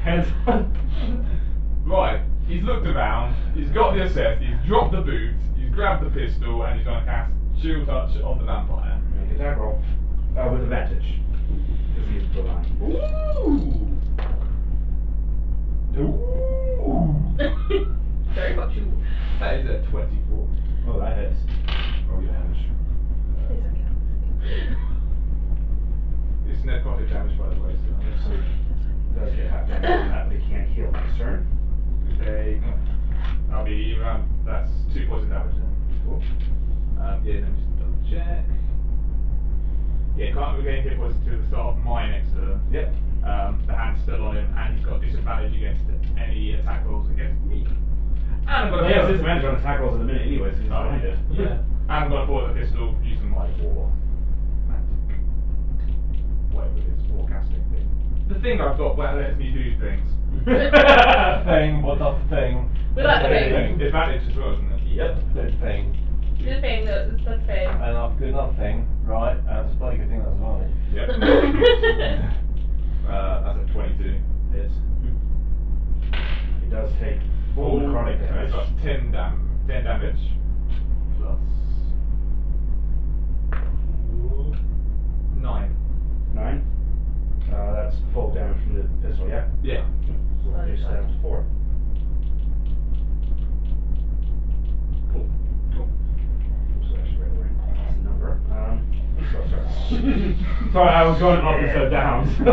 Hands on. Right, he's looked around, he's got the assess, he's dropped the boot, he's grabbed the pistol, and he's going to cast Shield Touch on the vampire. Make an attack roll. With advantage. Because he's blind. Very much you. That is a 24. Oh, that hits. Roll your damage. It's necrotic damage, by the way, so So it does get half damage on that, but it can't heal next turn. I'll be around, that's 2 poison damage then. Cool. Yeah, let me just double check. Yeah, can't regain hit points until the start of my next turn. Yep. The hand's still on him, and he's got disadvantage against any attack rolls against me. And I'm Well, gonna he has pull- disadvantage on attack rolls in a minute anyway, so he's Oh, behind it. Yeah. And I'm gonna pull out the pistol using my war magic. Whatever it is, forecasting thing. The thing I've got where it lets me do things. Thing, what the thing? We like the thing. Advantage as well, isn't it? Yep. Good thing. Good thing, that's the thing. And good enough thing, right? And it's a bloody good thing that's advantage. Yep. That's a 22. Hits. He does take full necrotic damage. That's 10 damage. Plus 9. 9. That's full damage from the pistol, yeah? Yeah. So we'll reduce that down to 4. Cool. Cool. So actually right away. That's the number. Sorry. Sorry, I was going up instead of down. So,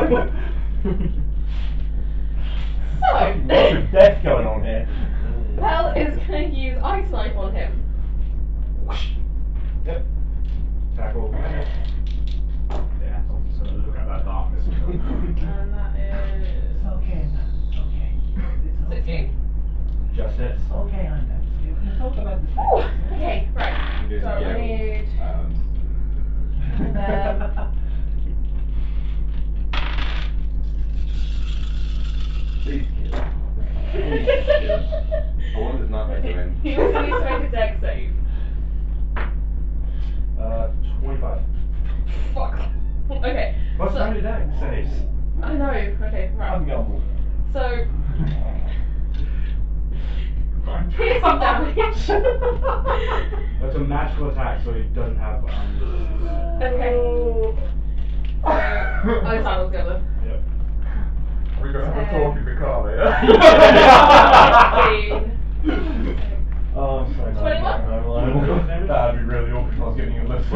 Lots of death going on here. Belle is going to use Ice Knife on him. Yep. Tackle. Yeah, so I'm just gonna look at that darkness. And that is. Okay, it's okay. 16. Just hits. Okay, I'm done. You can talk about the Ooh, okay, right. You So do I need. Please kill. I want this nightmare to end. He also needs to make a dex save. 25. Fuck. Okay. Plus so, 90 dex saves. I know. Okay, right. I'm going. So. Here's some damage. That's a magical attack, so he doesn't have. Okay. So, Alexander's gonna. Yep. We're gonna have a talk in the car later. 15. Oh, I'm so 21? That'd be really awkward if I was giving you a lift.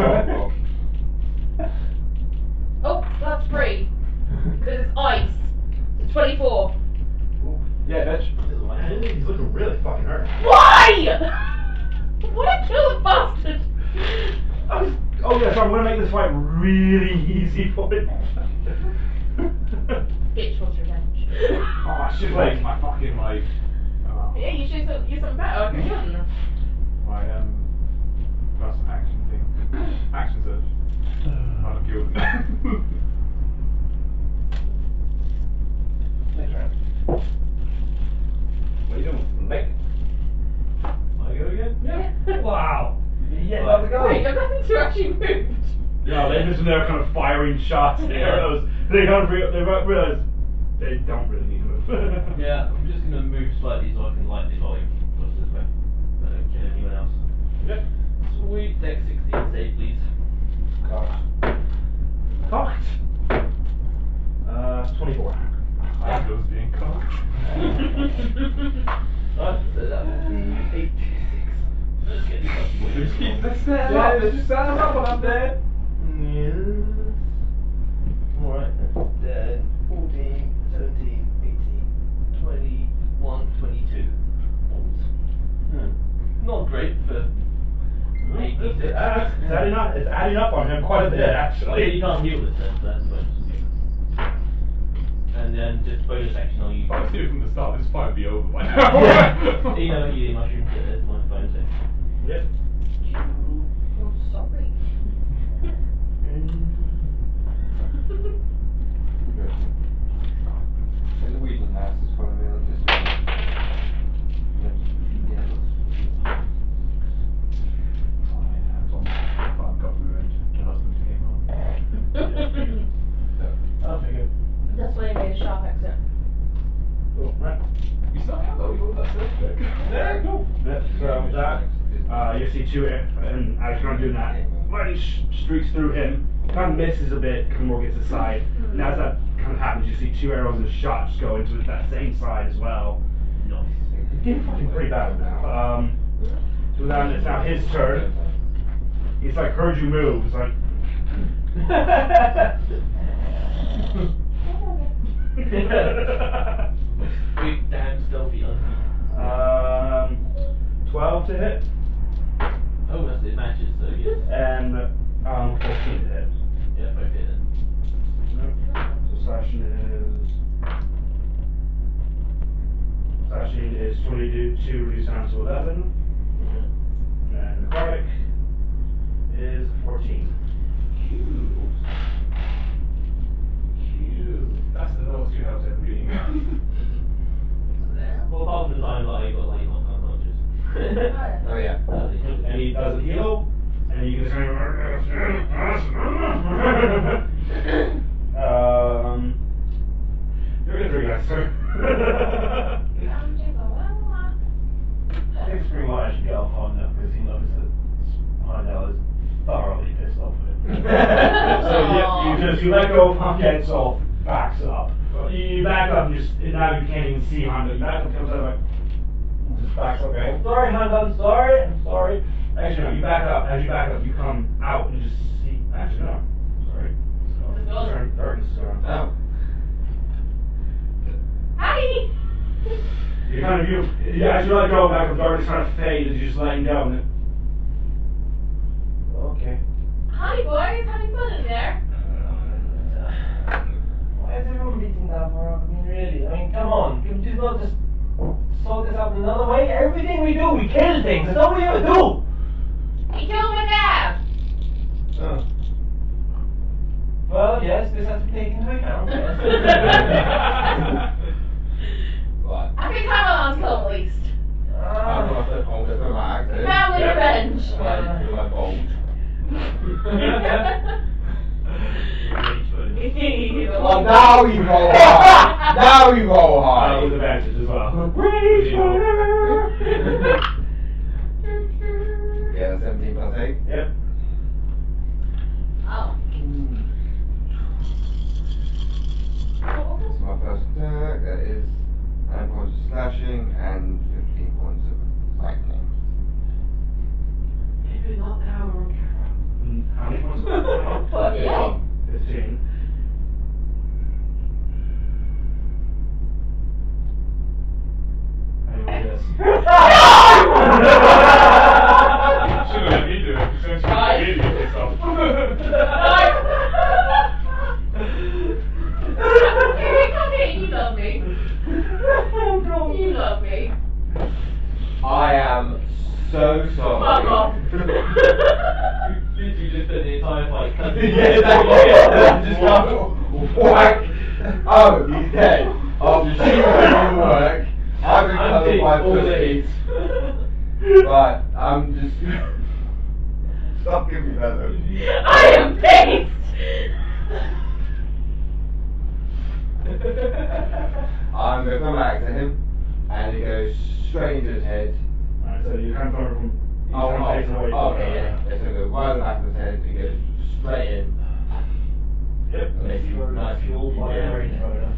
Oh, that's 3. Because it's ice. It's 24. Yeah, bitch. He's looking really fucking hurt. Why? What a killer bastard! Oh yeah, so I'm gonna make this fight really easy for it. Bitch, what's your revenge? Oh, I should like my fucking like. Yeah, you should use something better. Come on. My plus action thing. Action surge. I'll actually moved. No, they've just been there kind of firing shots and arrows. They kind of realize they don't really need to move. Yeah, I'm just gonna move slightly so I can light the volume. Just this way. I don't kill anyone else. Yep. Sweet, deck 16 save, please. Cocked. 24. I was being cocked. Right, so that will be 86. Let's get these up. Just keep the stand up. Let's just stand up up there. Yes. Alright, that's 14, 17, 18, 21, 22. Not great for 86. It's adding up on him quite a bit, Yeah, actually. you can't heal this then, so that's bonus. And then just bonus action I'll use. If I was here from the start, this fight would be over by now. You know, healing mushroom, yeah, there's my bonus action. Yep. Oh, sorry. The Norwegian house is following me on this one. Farm got ruined. The husband came home. I'll figure. That's why I made a sharp exit. Cool, right. You snuck out though, you got that safe check. There you go. Yep, so with that, you see two, and as you're doing that, lightning streaks through him, kind of misses a bit, kind of more gets aside. And as that kind of happens, you see two arrows and a shot just go into that same side as well. Nice. It's getting fucking pretty bad now. So then it's now his turn. He's like, heard you move. It's like. Big damn stealthy unbeat. 12 to hit. Oh, that's it matches, so yes. And 14 to hit. Yeah, both hit then. So slashing is 22 reduced down to 11. And necrotic is 14. Cute. That's the lowest you have ever been. Well, apart from the time that I got like unconscious. Oh yeah. And he doesn't heal, and you can just kind of you're gonna drink that, sir. I think Springwater should get off on that because he noticed that Heimdall is thoroughly pissed off with him. So you let go of him, gets off, backs up. You back up and now you can't even see Honda. You back up, comes out like, Just backs up, going, sorry Heimdall, I'm sorry. actually no, you back up, as you back up, you come out and just see, actually no, sorry. It's gone. Darkness is gone. Oh. Hi! You kind of, as you let go, back up, darkness kind of fades as you just letting go, and then, Okay. Hi boys, having fun in there? Why is everyone beating Davor up? I mean, really? I mean, come on. Can we just not just sort this out another way? Everything we do, we kill things. That's all we ever do. You killed my dad! Oh. Well, yes, this has to be taken into account. Yes. Right. I think I'm allowed to kill him at least. I'm gonna flip on with my axe. Family revenge! With my bolt. He's a Oh, long now you roll high. Now you roll high. with advantage as well. Yeah, 17 plus 8. Yep. Oh. That's my first attack. That is 9 points of slashing and 15 points of lightning. Maybe not now, okay. How many points? 48. 15. How do you do this? Should have let me do it, because then Right. you can idiot yourself. Come here, you love me. You love me. I am so sorry. Fuck off. You just spent the entire fight cutting. Yeah, exactly. Just go whack. Oh, he's dead. After shooting him work, I've recovered my pussy. Right, I'm just. Stop giving me that look. I am pissed! I'm gonna come back to him, and he goes straight into his head. Alright, so you kind of throw from. He's kind of facing away from okay, yeah. So it goes right in the back of his head, he goes straight in. Yep. And if you nice Fueled by yeah. a range runner.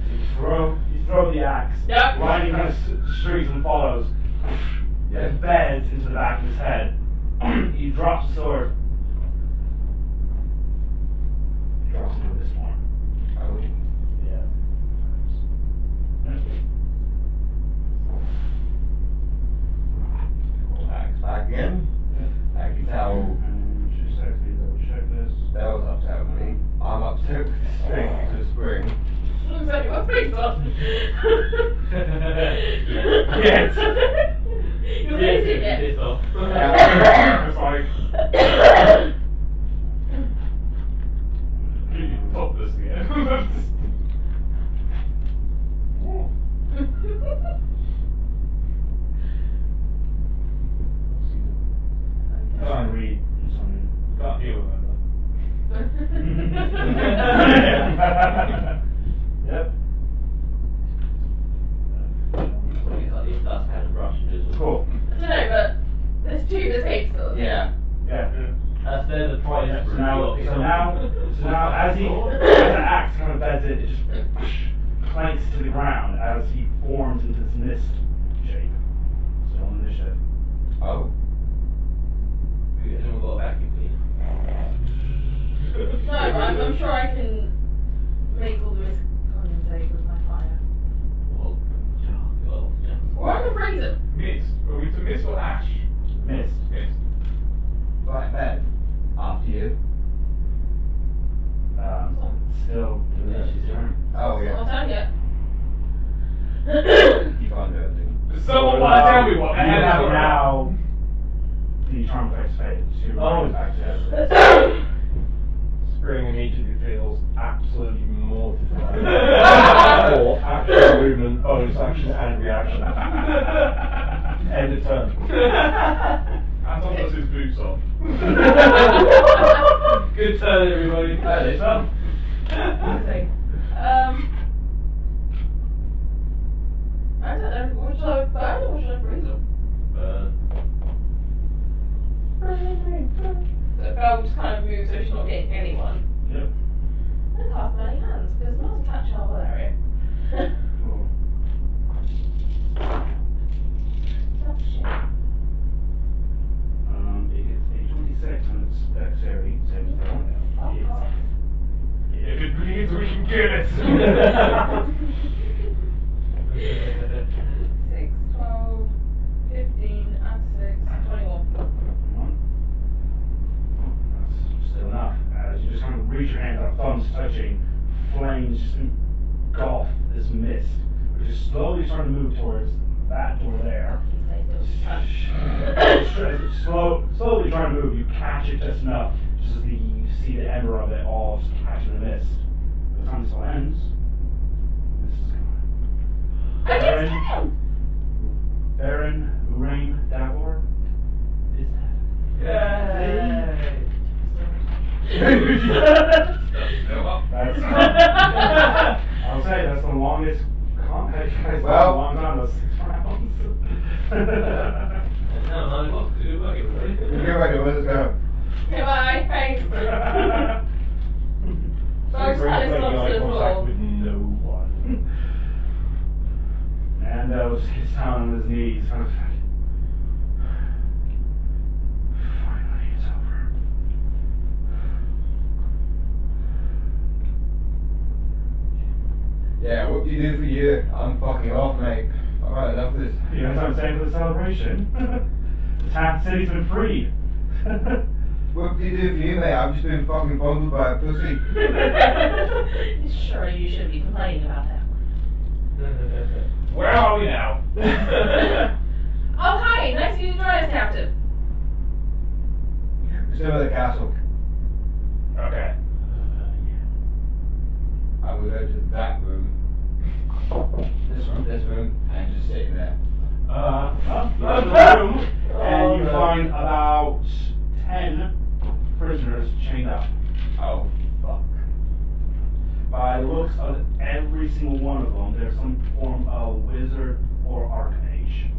You throw the axe. Yep. Lightning kind of streaks and follows. Yeah. Embeds into the back of his head. He drops the sword. He drops into this form. Oh. Yeah. Axe back again. I can tell And just actually double check this. Belle's upset with me. I'm upset with the string to the spring. Looks like you want pizza. Yes. You're eating it. It's off. It's like, you top this again. I'm trying to read something. Got you, remember? Yep. It's like it does kind of brush and just. Cool. No, but there's two mistakes still. Yeah. Yeah. That's the prize. So now as the axe kind of beds it, it just clanks to the ground as he forms into this mist shape. Still in initiative. Oh. Anyone got a vacuum cleaner? No, but I'm sure I can make all the risk condensate with my fire. Well, yeah. Or I can freeze it. Mist. Are we to mist or ash? Mist. Mist. Right, Ben. After you. Still doing Yeah, she's turn. Oh, I'll yeah. tell you. You can't do anything. Does someone want to tell me what the You hell have is now the charm effects fade. So you're Oh. going back to Spring in each of you feels absolutely mortified. Or action, movement, bonus action, and reaction. End of turn. Anton puts his boots on. Good turn, everybody. That is up. I don't know. What should I burn or should I freeze them? So Belle just kind of moves so she's not getting anyone. Yep. And cast many hands because mine's attached to the whole area. Cool. Oh shit. It gets a 26 on its dexterity saving throw. Oh, God. If it bleeds, we can get it. 6, 12, 15, and 6, 21. That's still enough. As you just kind of reach your hand out, thumbs touching, flames just engulf this mist, which is slowly starting to move towards that door there. Slowly trying to move, you catch it just enough, just as you see the ember of it all just catching the mist. By the time this all ends, this is gone. I did it again! Baron Urain Davor is dead. That's I'll say that's the longest combat you guys Well. have long time, those 6 rounds. Now, 9 o'clock. Good work, everybody. Get ready, let's go. Okay, bye, thanks. Bye, Spring Alice making loves eye it as contact well. with no one. And just gets down on his knees, kind of like, finally it's over. Yeah, what do you do for you? I'm fucking off, mate. Alright, enough of this. You know what I'm saying for the celebration? The town city's been freed. What do you do for you, mate? I've just been fucking fondled by a pussy. Surely you shouldn't be complaining about that. Where are we now? Oh, hi, nice to meet you, join us, Captain. We're still at the castle. Okay. I will go to that room. This room, and just sit in there. Up to the room, and you find about 10 single one of them, there's some form of wizard or archmage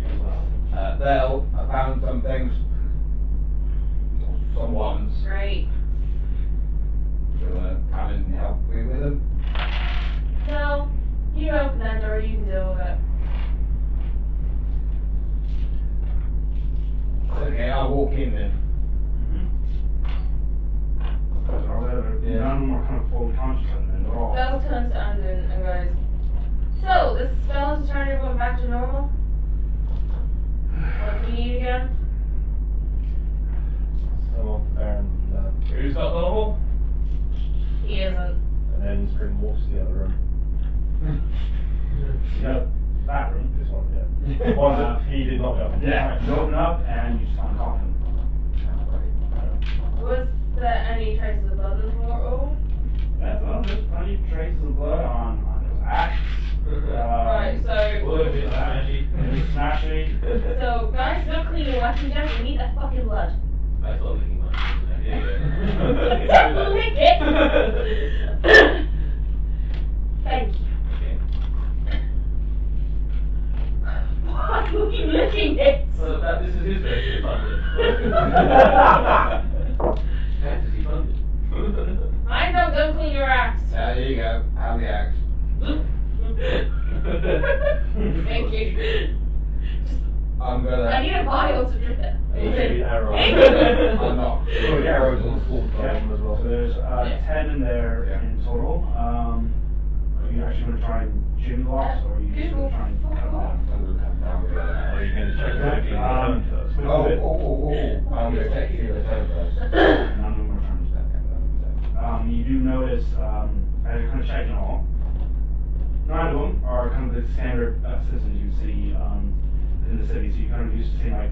as well. They'll, I found some things. Some ones. Great. Do you wanna come and help me with them? No, you open that door, you can deal with it. Okay, I'll walk in then. None of them are kind of fully conscious at all. Bell turns to Andon and goes, so, this spell has turned everyone back to normal? What do you need again? Someone and Who's not normal? He isn't. and then Spring walks to the other room. Yeah, that room. This one, yeah. The one that he did not go. Yeah, you open up and you just uncoffin. Was there any traces of blood in the floor? Oh. Yeah, well, there's plenty of traces of blood on his axe. Right, so. Wood, it's smashy. It's smashy. So, guys, don't clean your weapon down, you need that fucking blood. I start licking my yeah. Don't lick it! Thank you. Okay. Why are you licking it? So this is his version of funded. Fantasy funded. Mine don't clean your axe. There you go, have the axe. Thank you. I'm gonna. I need a vial to drip it. He should be arrows. I'm not. Put arrows on the floor as So well. there's 10 in there Yeah. in total. Are you actually going to try and jimmy locks, or are you just going to try and cut them off? I'm gonna come down with that. Or you can check the Okay, turn first. with Oh, it. I'm gonna check the other turn first. None of them are turns. You do notice, as you're kind of checking all, 9 of them are kind of the standard citizens you see in the city. So you kind of used to see like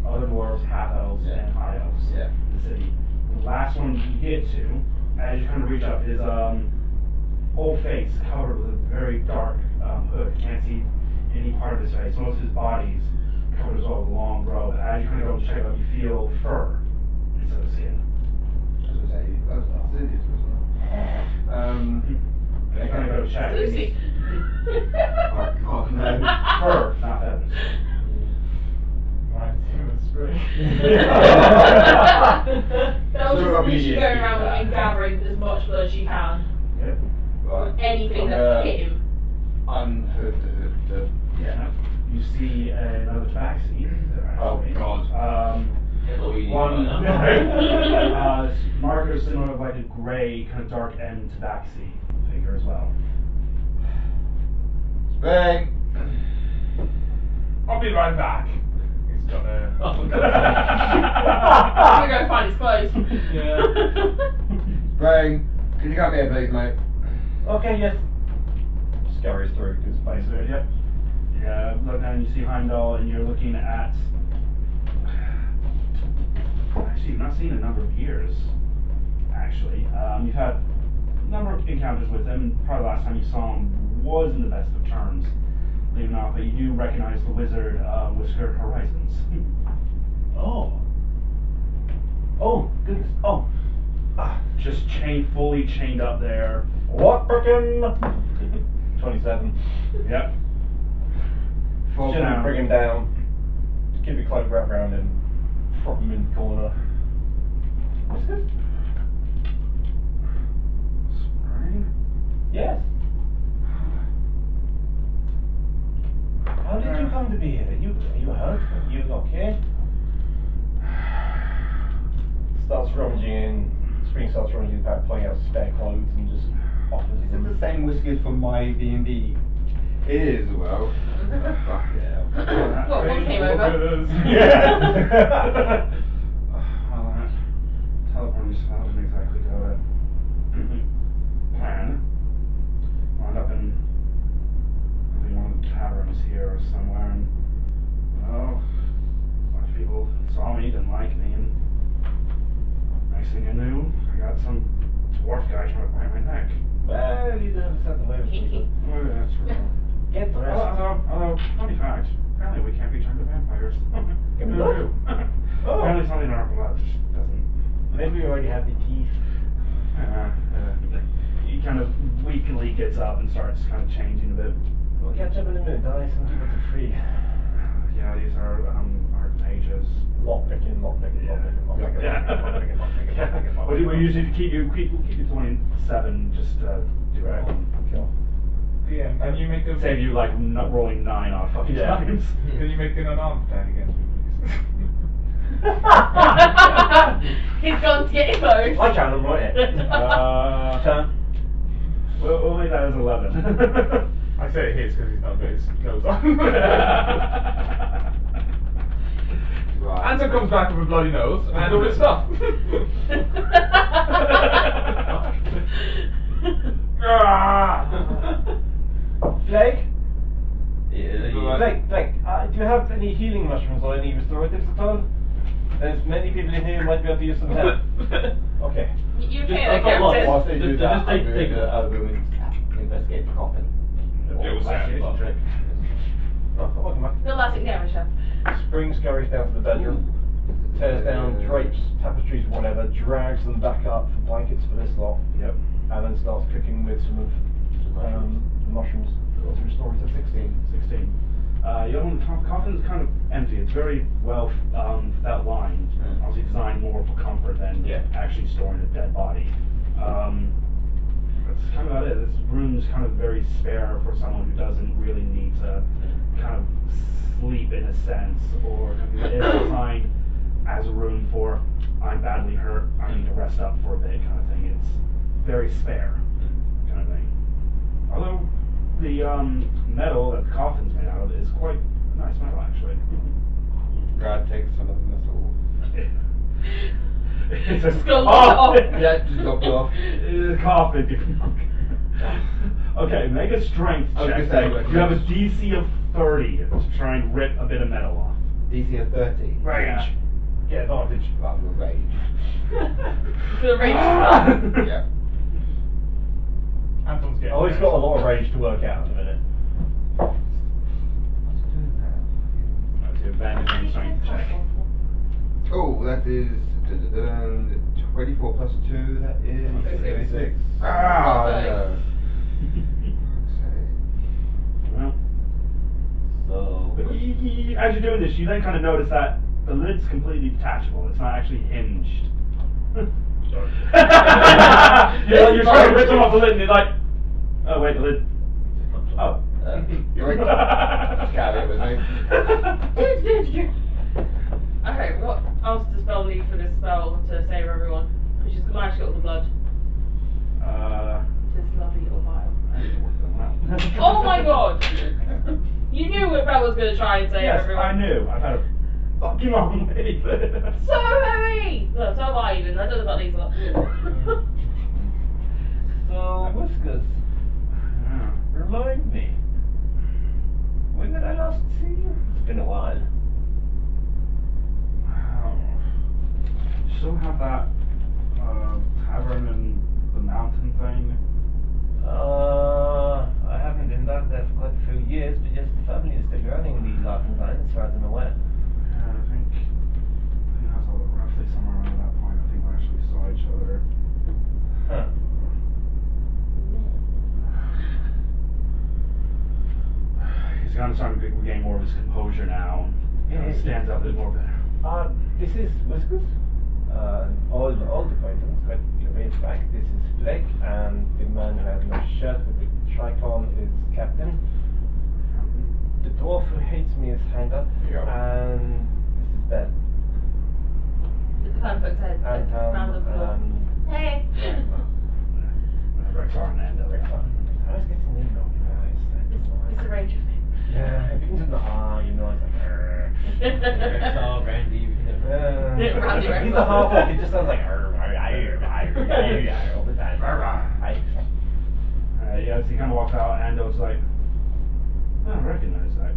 other dwarves, half elves, Yeah. and high elves Yeah. in the city. The last one you get to, as you kind of reach up, is whole face covered with a very dark hood. You can't see any part of his face. Most of his body's covered as well with a long robe. As you kind of go to check it out, you feel fur instead of skin. I was gonna say, that's insidious, wasn't You kind of go to check. Lucy. it? Oh god, no. Fur, not feathers. Right, that's great. Belgium's So literally going obvious. around and gathering as much blood as you can. Yep. Right. Anything that hit him. Unhood the Yeah. You see another tabaxi there, Oh, actually. God. That's what we need One right now. marker similar to like a gray, kind of dark end tabaxi figure as well. Spring! I'll be right back. He's gonna. I'm gonna go find his clothes. Spring! Can you come here please, mate? Okay, yes. Scurries through because So, basically. yep. Yeah, look down, you see Heimdall, and you're looking at. Actually, you've not seen a number of years. Actually, you've had a number of encounters with him. Probably the last time you saw him wasn't the best of terms, leaving off. But you do recognize the wizard with Skirt Horizons. Oh. Oh, goodness. Oh. Just fully chained up there. What frickin'? 27. Yep. Fall Gently down. bring him down. Keep your cloak wrapped around him. Prop him in the corner. What's this? Spring? Yes. How did you come to be here? Are you hurt? Are you okay? Starts rummaging in. Spring starts rummaging in the back, pulling out spare clothes and just offers Is it them. the same whiskers from my D&D? It is, well. Fuck yeah. What, one came over? Yeah. Well, that teleporting spell didn't exactly go to plan. Wound up in I think one of the taverns here or somewhere, and well, a bunch of people saw me, didn't like me, and next thing I knew, I got some dwarf guy trying to bite my neck. Well, you don't set the way with Kinky. people. Oh, yeah, that's true. Get dressed. Although, funny fact, apparently we can't be turned to vampires. Can we No, not? do. Oh. Apparently something in our blood just doesn't. Maybe you already have the teeth. he kind of weakly gets up and starts kind of changing a bit. We'll catch up in a minute, guys, and keep it to free. Yeah, these are mages. Lockpicking. We usually keep you 27 just to do it. Kill. DM, can you make a Save you like rolling 9 on fucking Yeah. times. Can you make an unarmed attack against me, please? He's gone to get his phone. I can, I'm right here. Turn. We'll make that as 11. I say it hits because he's not got his clothes on. Right. Anton comes back with a bloody nose and all his stuff. Flake? Yeah, Flake, do you have any healing mushrooms or any restoratives at all? There's many people in here who might be able to use some help. Okay. You Just- pay I've the got lots. captain. Whilst they do Just that, take- I'm going take to it. investigate the coffin. It was Investigation check. Oh, welcome back. The last thing there, Michelle. Spring scurries down to the bedroom, tears down drapes, tapestries, whatever, drags them back up for blankets for this lot, Yep. and then starts cooking with some of the mushrooms. What's your story to 16? 16. The coffin's kind of empty. It's very well felt lined. Obviously designed more for comfort than actually storing a dead body. That's kind of about it. This room's kind of very spare for someone who doesn't really need to kind of sleep in a sense, or it's designed as a room for I'm badly hurt, I need to rest up for a bit kind of thing. It's very spare kind of thing. Although the metal that the coffin's made out of is quite a nice metal actually. God takes some of the missile. It's Just go lock it off. Yeah, just drop it off. It's a coffin. Okay, make a strength I was check. gonna say, You have a DC of 30 to try and rip a bit of metal off. DC of 30. Rage. Get advantage. Well, we'll rage. For the rage. Yeah. Anton's getting Oh, he's got a lot of rage to work out in a minute. What's it doing now? That's your advantage on your strength check. Oh, that is 24 plus 2, that is 36. Ah, no. Well, So, but as you're doing this, you then kind of notice that the lid's completely detachable. It's not actually hinged. You're trying to rip them off the lid, and you're like, oh wait, the lid. Oh. You're right. Just carry it with me. Okay, what else does Belle need for this spell to save everyone? She's managed to get all the blood. This lovely little vial. I need to work them out. Oh my god! You knew what Belle was going to try and save Yes, everyone. I knew. I've had a fucking long way. So heavy! Well, so have I even. I don't know about these lot. So, Whiskers, remind me, when did I last see you? It's been a while. Wow. You still have that tavern in the mountain thing? I haven't been back there for quite a few years, but yes, the family is still running the Larkentine, as far as I'm aware. Yeah, I think that's roughly somewhere around that point. I think we actually saw each other. Huh. He's kind of starting to regain more of his composure now. You know, he stands up a bit more better. This is Whiskers, old acquaintance, but in fact this is Flake, and the man who has no shirt with the tricon is Captain. The dwarf who hates me is Hanged-Up, and this is Ben. Just kind of puts her head And round the floor. Rexar. Hey! Rexar and Ando. I was getting in on you guys. It's a range of things. Yeah, you can do the you know, it's like Rexar, Randy, we can never. Randy He's a half-orc, it just sounds like all the time. Yeah, as he kind of walks out, Ando's like, I don't recognize that.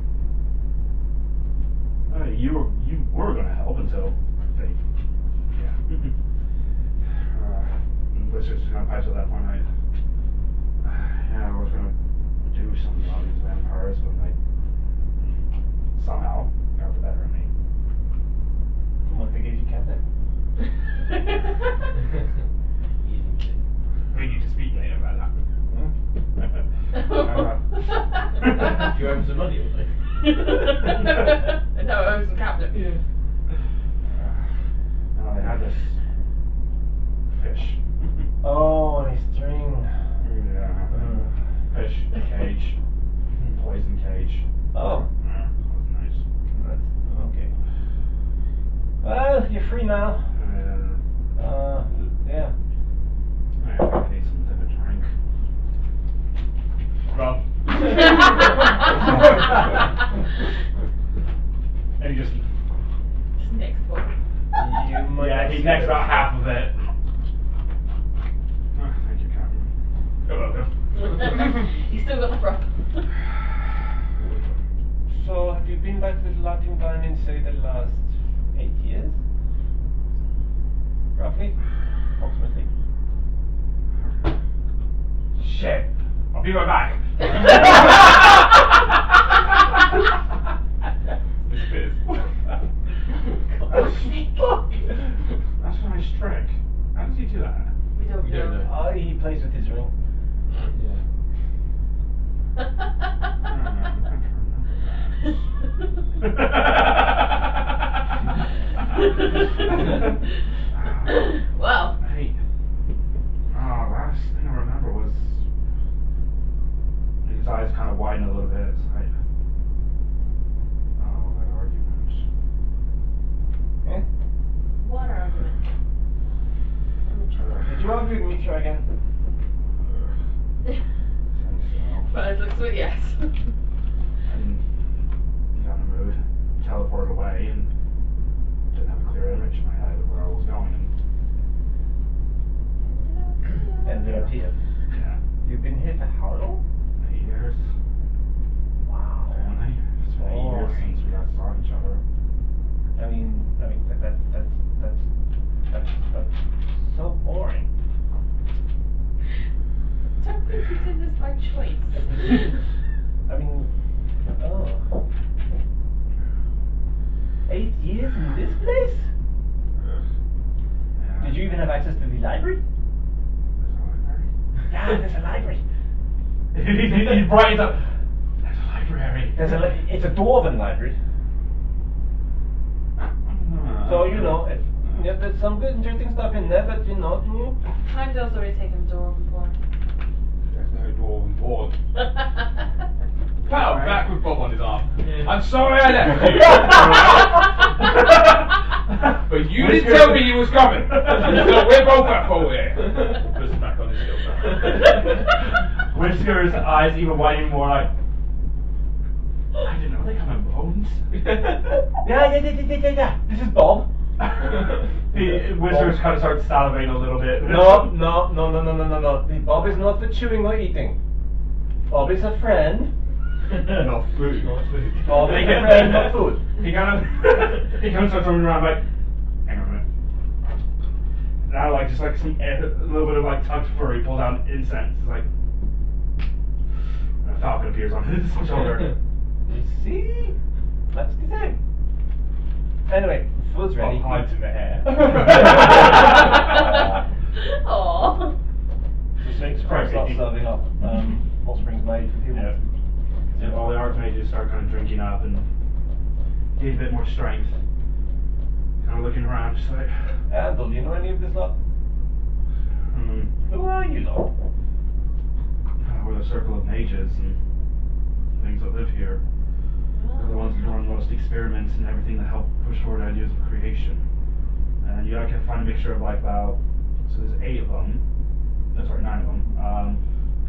You were gonna help until they, yeah. Wizards just kind of pipes at that point, like, yeah, I was gonna do something about these vampires, but like, somehow got the better of me. What they gave you, Captain? Easy. We need to speak later about that. You owe him some money or something? No, I was the captain. No, they had this fish. Oh, and his string. Yeah. Fish cage. Poison cage. Oh, Yeah, that was nice. that's okay. Well, you're free now. Yeah. I need some type of drink. Rum. And he just. Just next one. You might Yeah, have he to- next about half of it. Oh, thank you, Captain. You're welcome. You still got the frog. So, have you been back to the Latin Barn in, say, the last 8 years? Roughly? Approximately? Shit. I'll be right back. Disappears. Oh, fuck. That's a nice trick. How does he do that? We don't We don't know. know. Oh, he plays with his ring. I don't know. I'm trying to remember that. Well. Hey. Last thing I remember was his eyes kind of widen a little bit. It's like, that argument. Eh? What argument? Did you argue with Mitra again? Think so. Well, it looks like yes. And got in a mood, teleported away, and didn't have a clear image in my head of where I was going. And they're here. Yeah, You've been here for how long? 8 years. Wow. Apparently, it's been 8 years since we last saw each other. I mean, that's so boring. Don't think you did this by choice. I mean, 8 years in this place? Yeah. Did you even have access to the library? Yeah, there's a library. He brightens up. There's a library. It's a dwarven library. So, you know, there's some good interesting stuff in there, but you know. Heimdall's already taken the door before. There's no dwarven board. Well, back with Bob on his arm. Yeah. I'm sorry I left you. But you didn't tell me you was coming. So we're both at fault here. Puts him back on his shoulder. Whisker's eyes even widening more like, I didn't know they come in bones. Yeah. This is Bob. Whiskers kind of starts salivating a little bit. No. Bob is not for chewing or eating. Bob is a friend. Not food. Bob is a friend, not food. He kind of starts running around like, hang on a minute. Now like just like some a little bit of like tucked fur, he pulls out incense. It's like, and a falcon appears on his shoulder. You see? That's the thing. Anyway, food's ready. Bob hides in the hair. Aww. Just makes Frank's not serving up offsprings made for people. Yeah. So all the archmages start kind of drinking up and gain a bit more strength. Kind of looking around, just like, Andal, do you know any of this lot? Who are you lot? we're the circle of mages and things that live here. They're the ones that run most experiments and everything that help push forward ideas of creation. And you gotta find a mixture of like about, so there's 8 of them, no, sorry, 9 of them.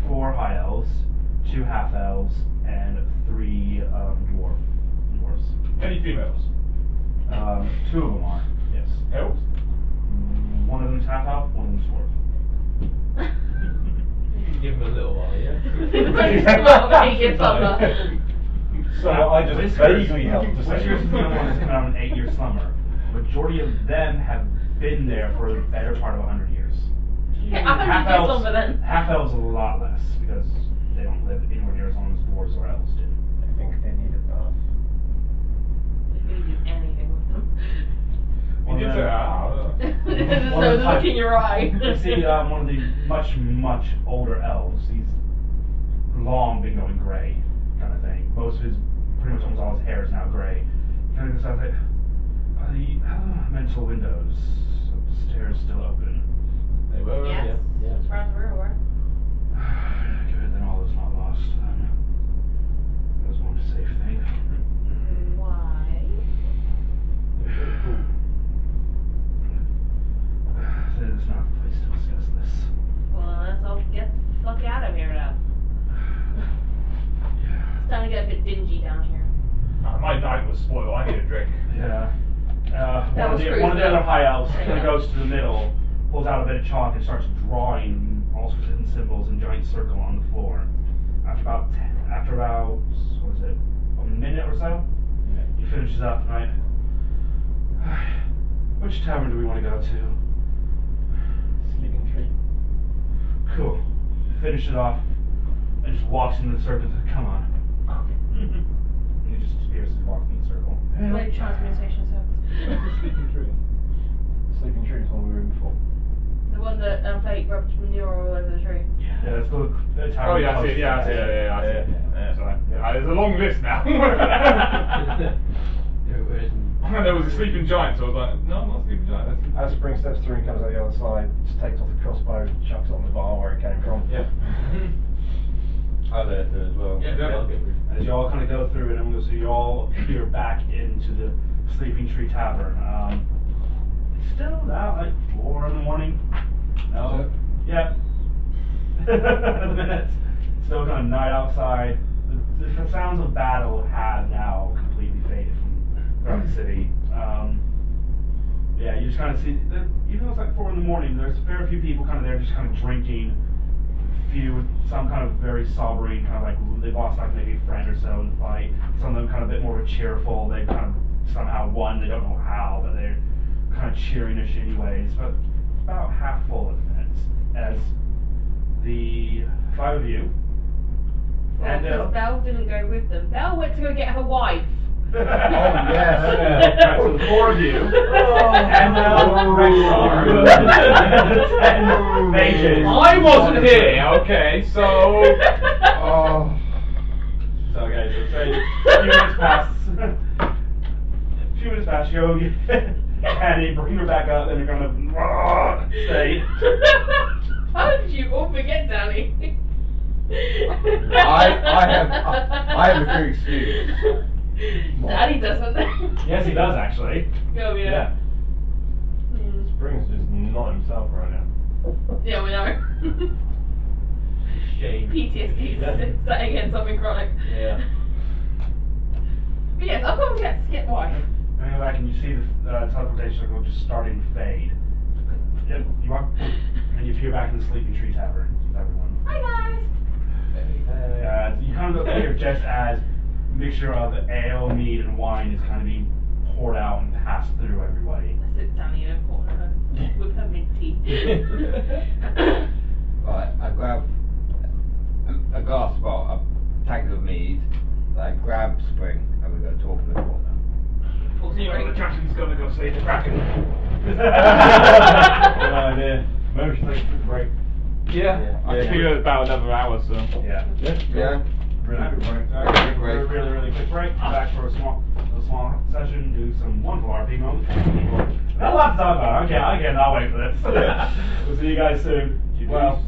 4 high elves, 2 half elves, and 3 dwarves. Any females? 2 of them are, yes. Elves? One of them's half elf, one of them's dwarf. Give him a little while, yeah? So I just vaguely helped to say. Whiskers is the only one that's come out on an 8-year slumber. Majority of them have been there for the better part of 100 years. Okay, 100 years longer then. Half elves a lot less because they don't live anywhere near as long as dwarves or elves do. I think they need a bath. If you do anything with them. You did say There's One no of the look in your eye. You see, one of the much older elves. He's long been going gray, kind of thing. most of his, pretty much almost all his hair is now gray. He kind of goes out like, are the mental windows upstairs still open? They were, Yes. yeah. As far as we're aware. Good, then all is not lost. Then that was one safe thing. Why? That is not the place to discuss this. Well, let's all get the fuck out of here now. Yeah. It's starting to get a bit dingy down here. My night was spoiled. I need a drink. Yeah. That was One of the other crucial. high elves kind Yeah. of goes to the middle, pulls out a bit of chalk and starts drawing all sorts of hidden symbols in a giant circle on the floor. After about what is it, a minute or so, he finishes up and which tavern do we want to go to? Sleeping Tree. Cool. Finish it off and just walks into the circle. Come on. And he just disappears as he walks in the circle. Like transmutation service. Sleeping Tree. Sleeping Tree is one we were in before. The one that Fate rubbed manure all over the tree. Yeah, that's the tavern. Oh yeah, I see it. Yeah, I see it. Yeah, I see it. Yeah, sorry. There's a long list now. And there was a sleeping giant, so I was like, no, I'm not a sleeping giant. As Spring steps through and comes out the other side, just takes off the crossbow, chucks it on the bar where it came from. Yeah. Oh, there as well. Yeah, Yeah. I'll get rid of it. As you all kind of go through, and I'm going to see you all appear back into the Sleeping Tree Tavern. It's still about like 4 in the morning. No. Is it? Yep. The minute. Still kind of night outside. The sounds of battle have now completely faded from throughout the city. Yeah, you just kind of see, even though it's like 4 in the morning, there's a fair few people kind of there just kind of drinking. Some kind of very sobering, kind of like they lost like maybe a friend or so in the fight. Some of them kind of a bit more cheerful. They kind of somehow won. They don't know how, but they're kind of cheeringish anyways. But about half full at the minute, as the 5 of you. Well, because Belle didn't go with them. Belle went to go get her wife. Oh, yes. Right, so the 4 of you. Oh. And Oh. 10 mages. I wasn't here, okay, so. Oh. So okay, so say a few minutes pass. A few minutes pass, you go get Annie, bring her back up, and you're gonna stay. How did you all forget Danny? I have a good excuse. Daddy doesn't. Yes, he does actually. Oh yeah. Spring's just not himself right now. Yeah, we know. Shame. PTSD setting in something chronic. Yeah. But yes, I'll go and get wife. And you go back and you see the teleportation circle just starting to fade. Yep, you walk, and you appear back in the Sleeping Tree Tavern with everyone. Hi guys. You kind of appear just as a mixture of ale, mead, and wine is kind of being poured out and passed through everybody. I sit Danny in a corner with her mint tea. Right, I grab a glass spot, a packet of mead, I grab Spring, and we go talk in the corner. The captain's gonna go see the Kraken. Good idea. Maybe we should take a quick break. Yeah, I think it's about another hour, so. Yeah. Yeah? Really quick break. Alright, break. a really quick break. Come back for a small session, do some wonderful RP moments. Not a lot to talk about. I can't wait for this. We'll see you guys soon. Keep well.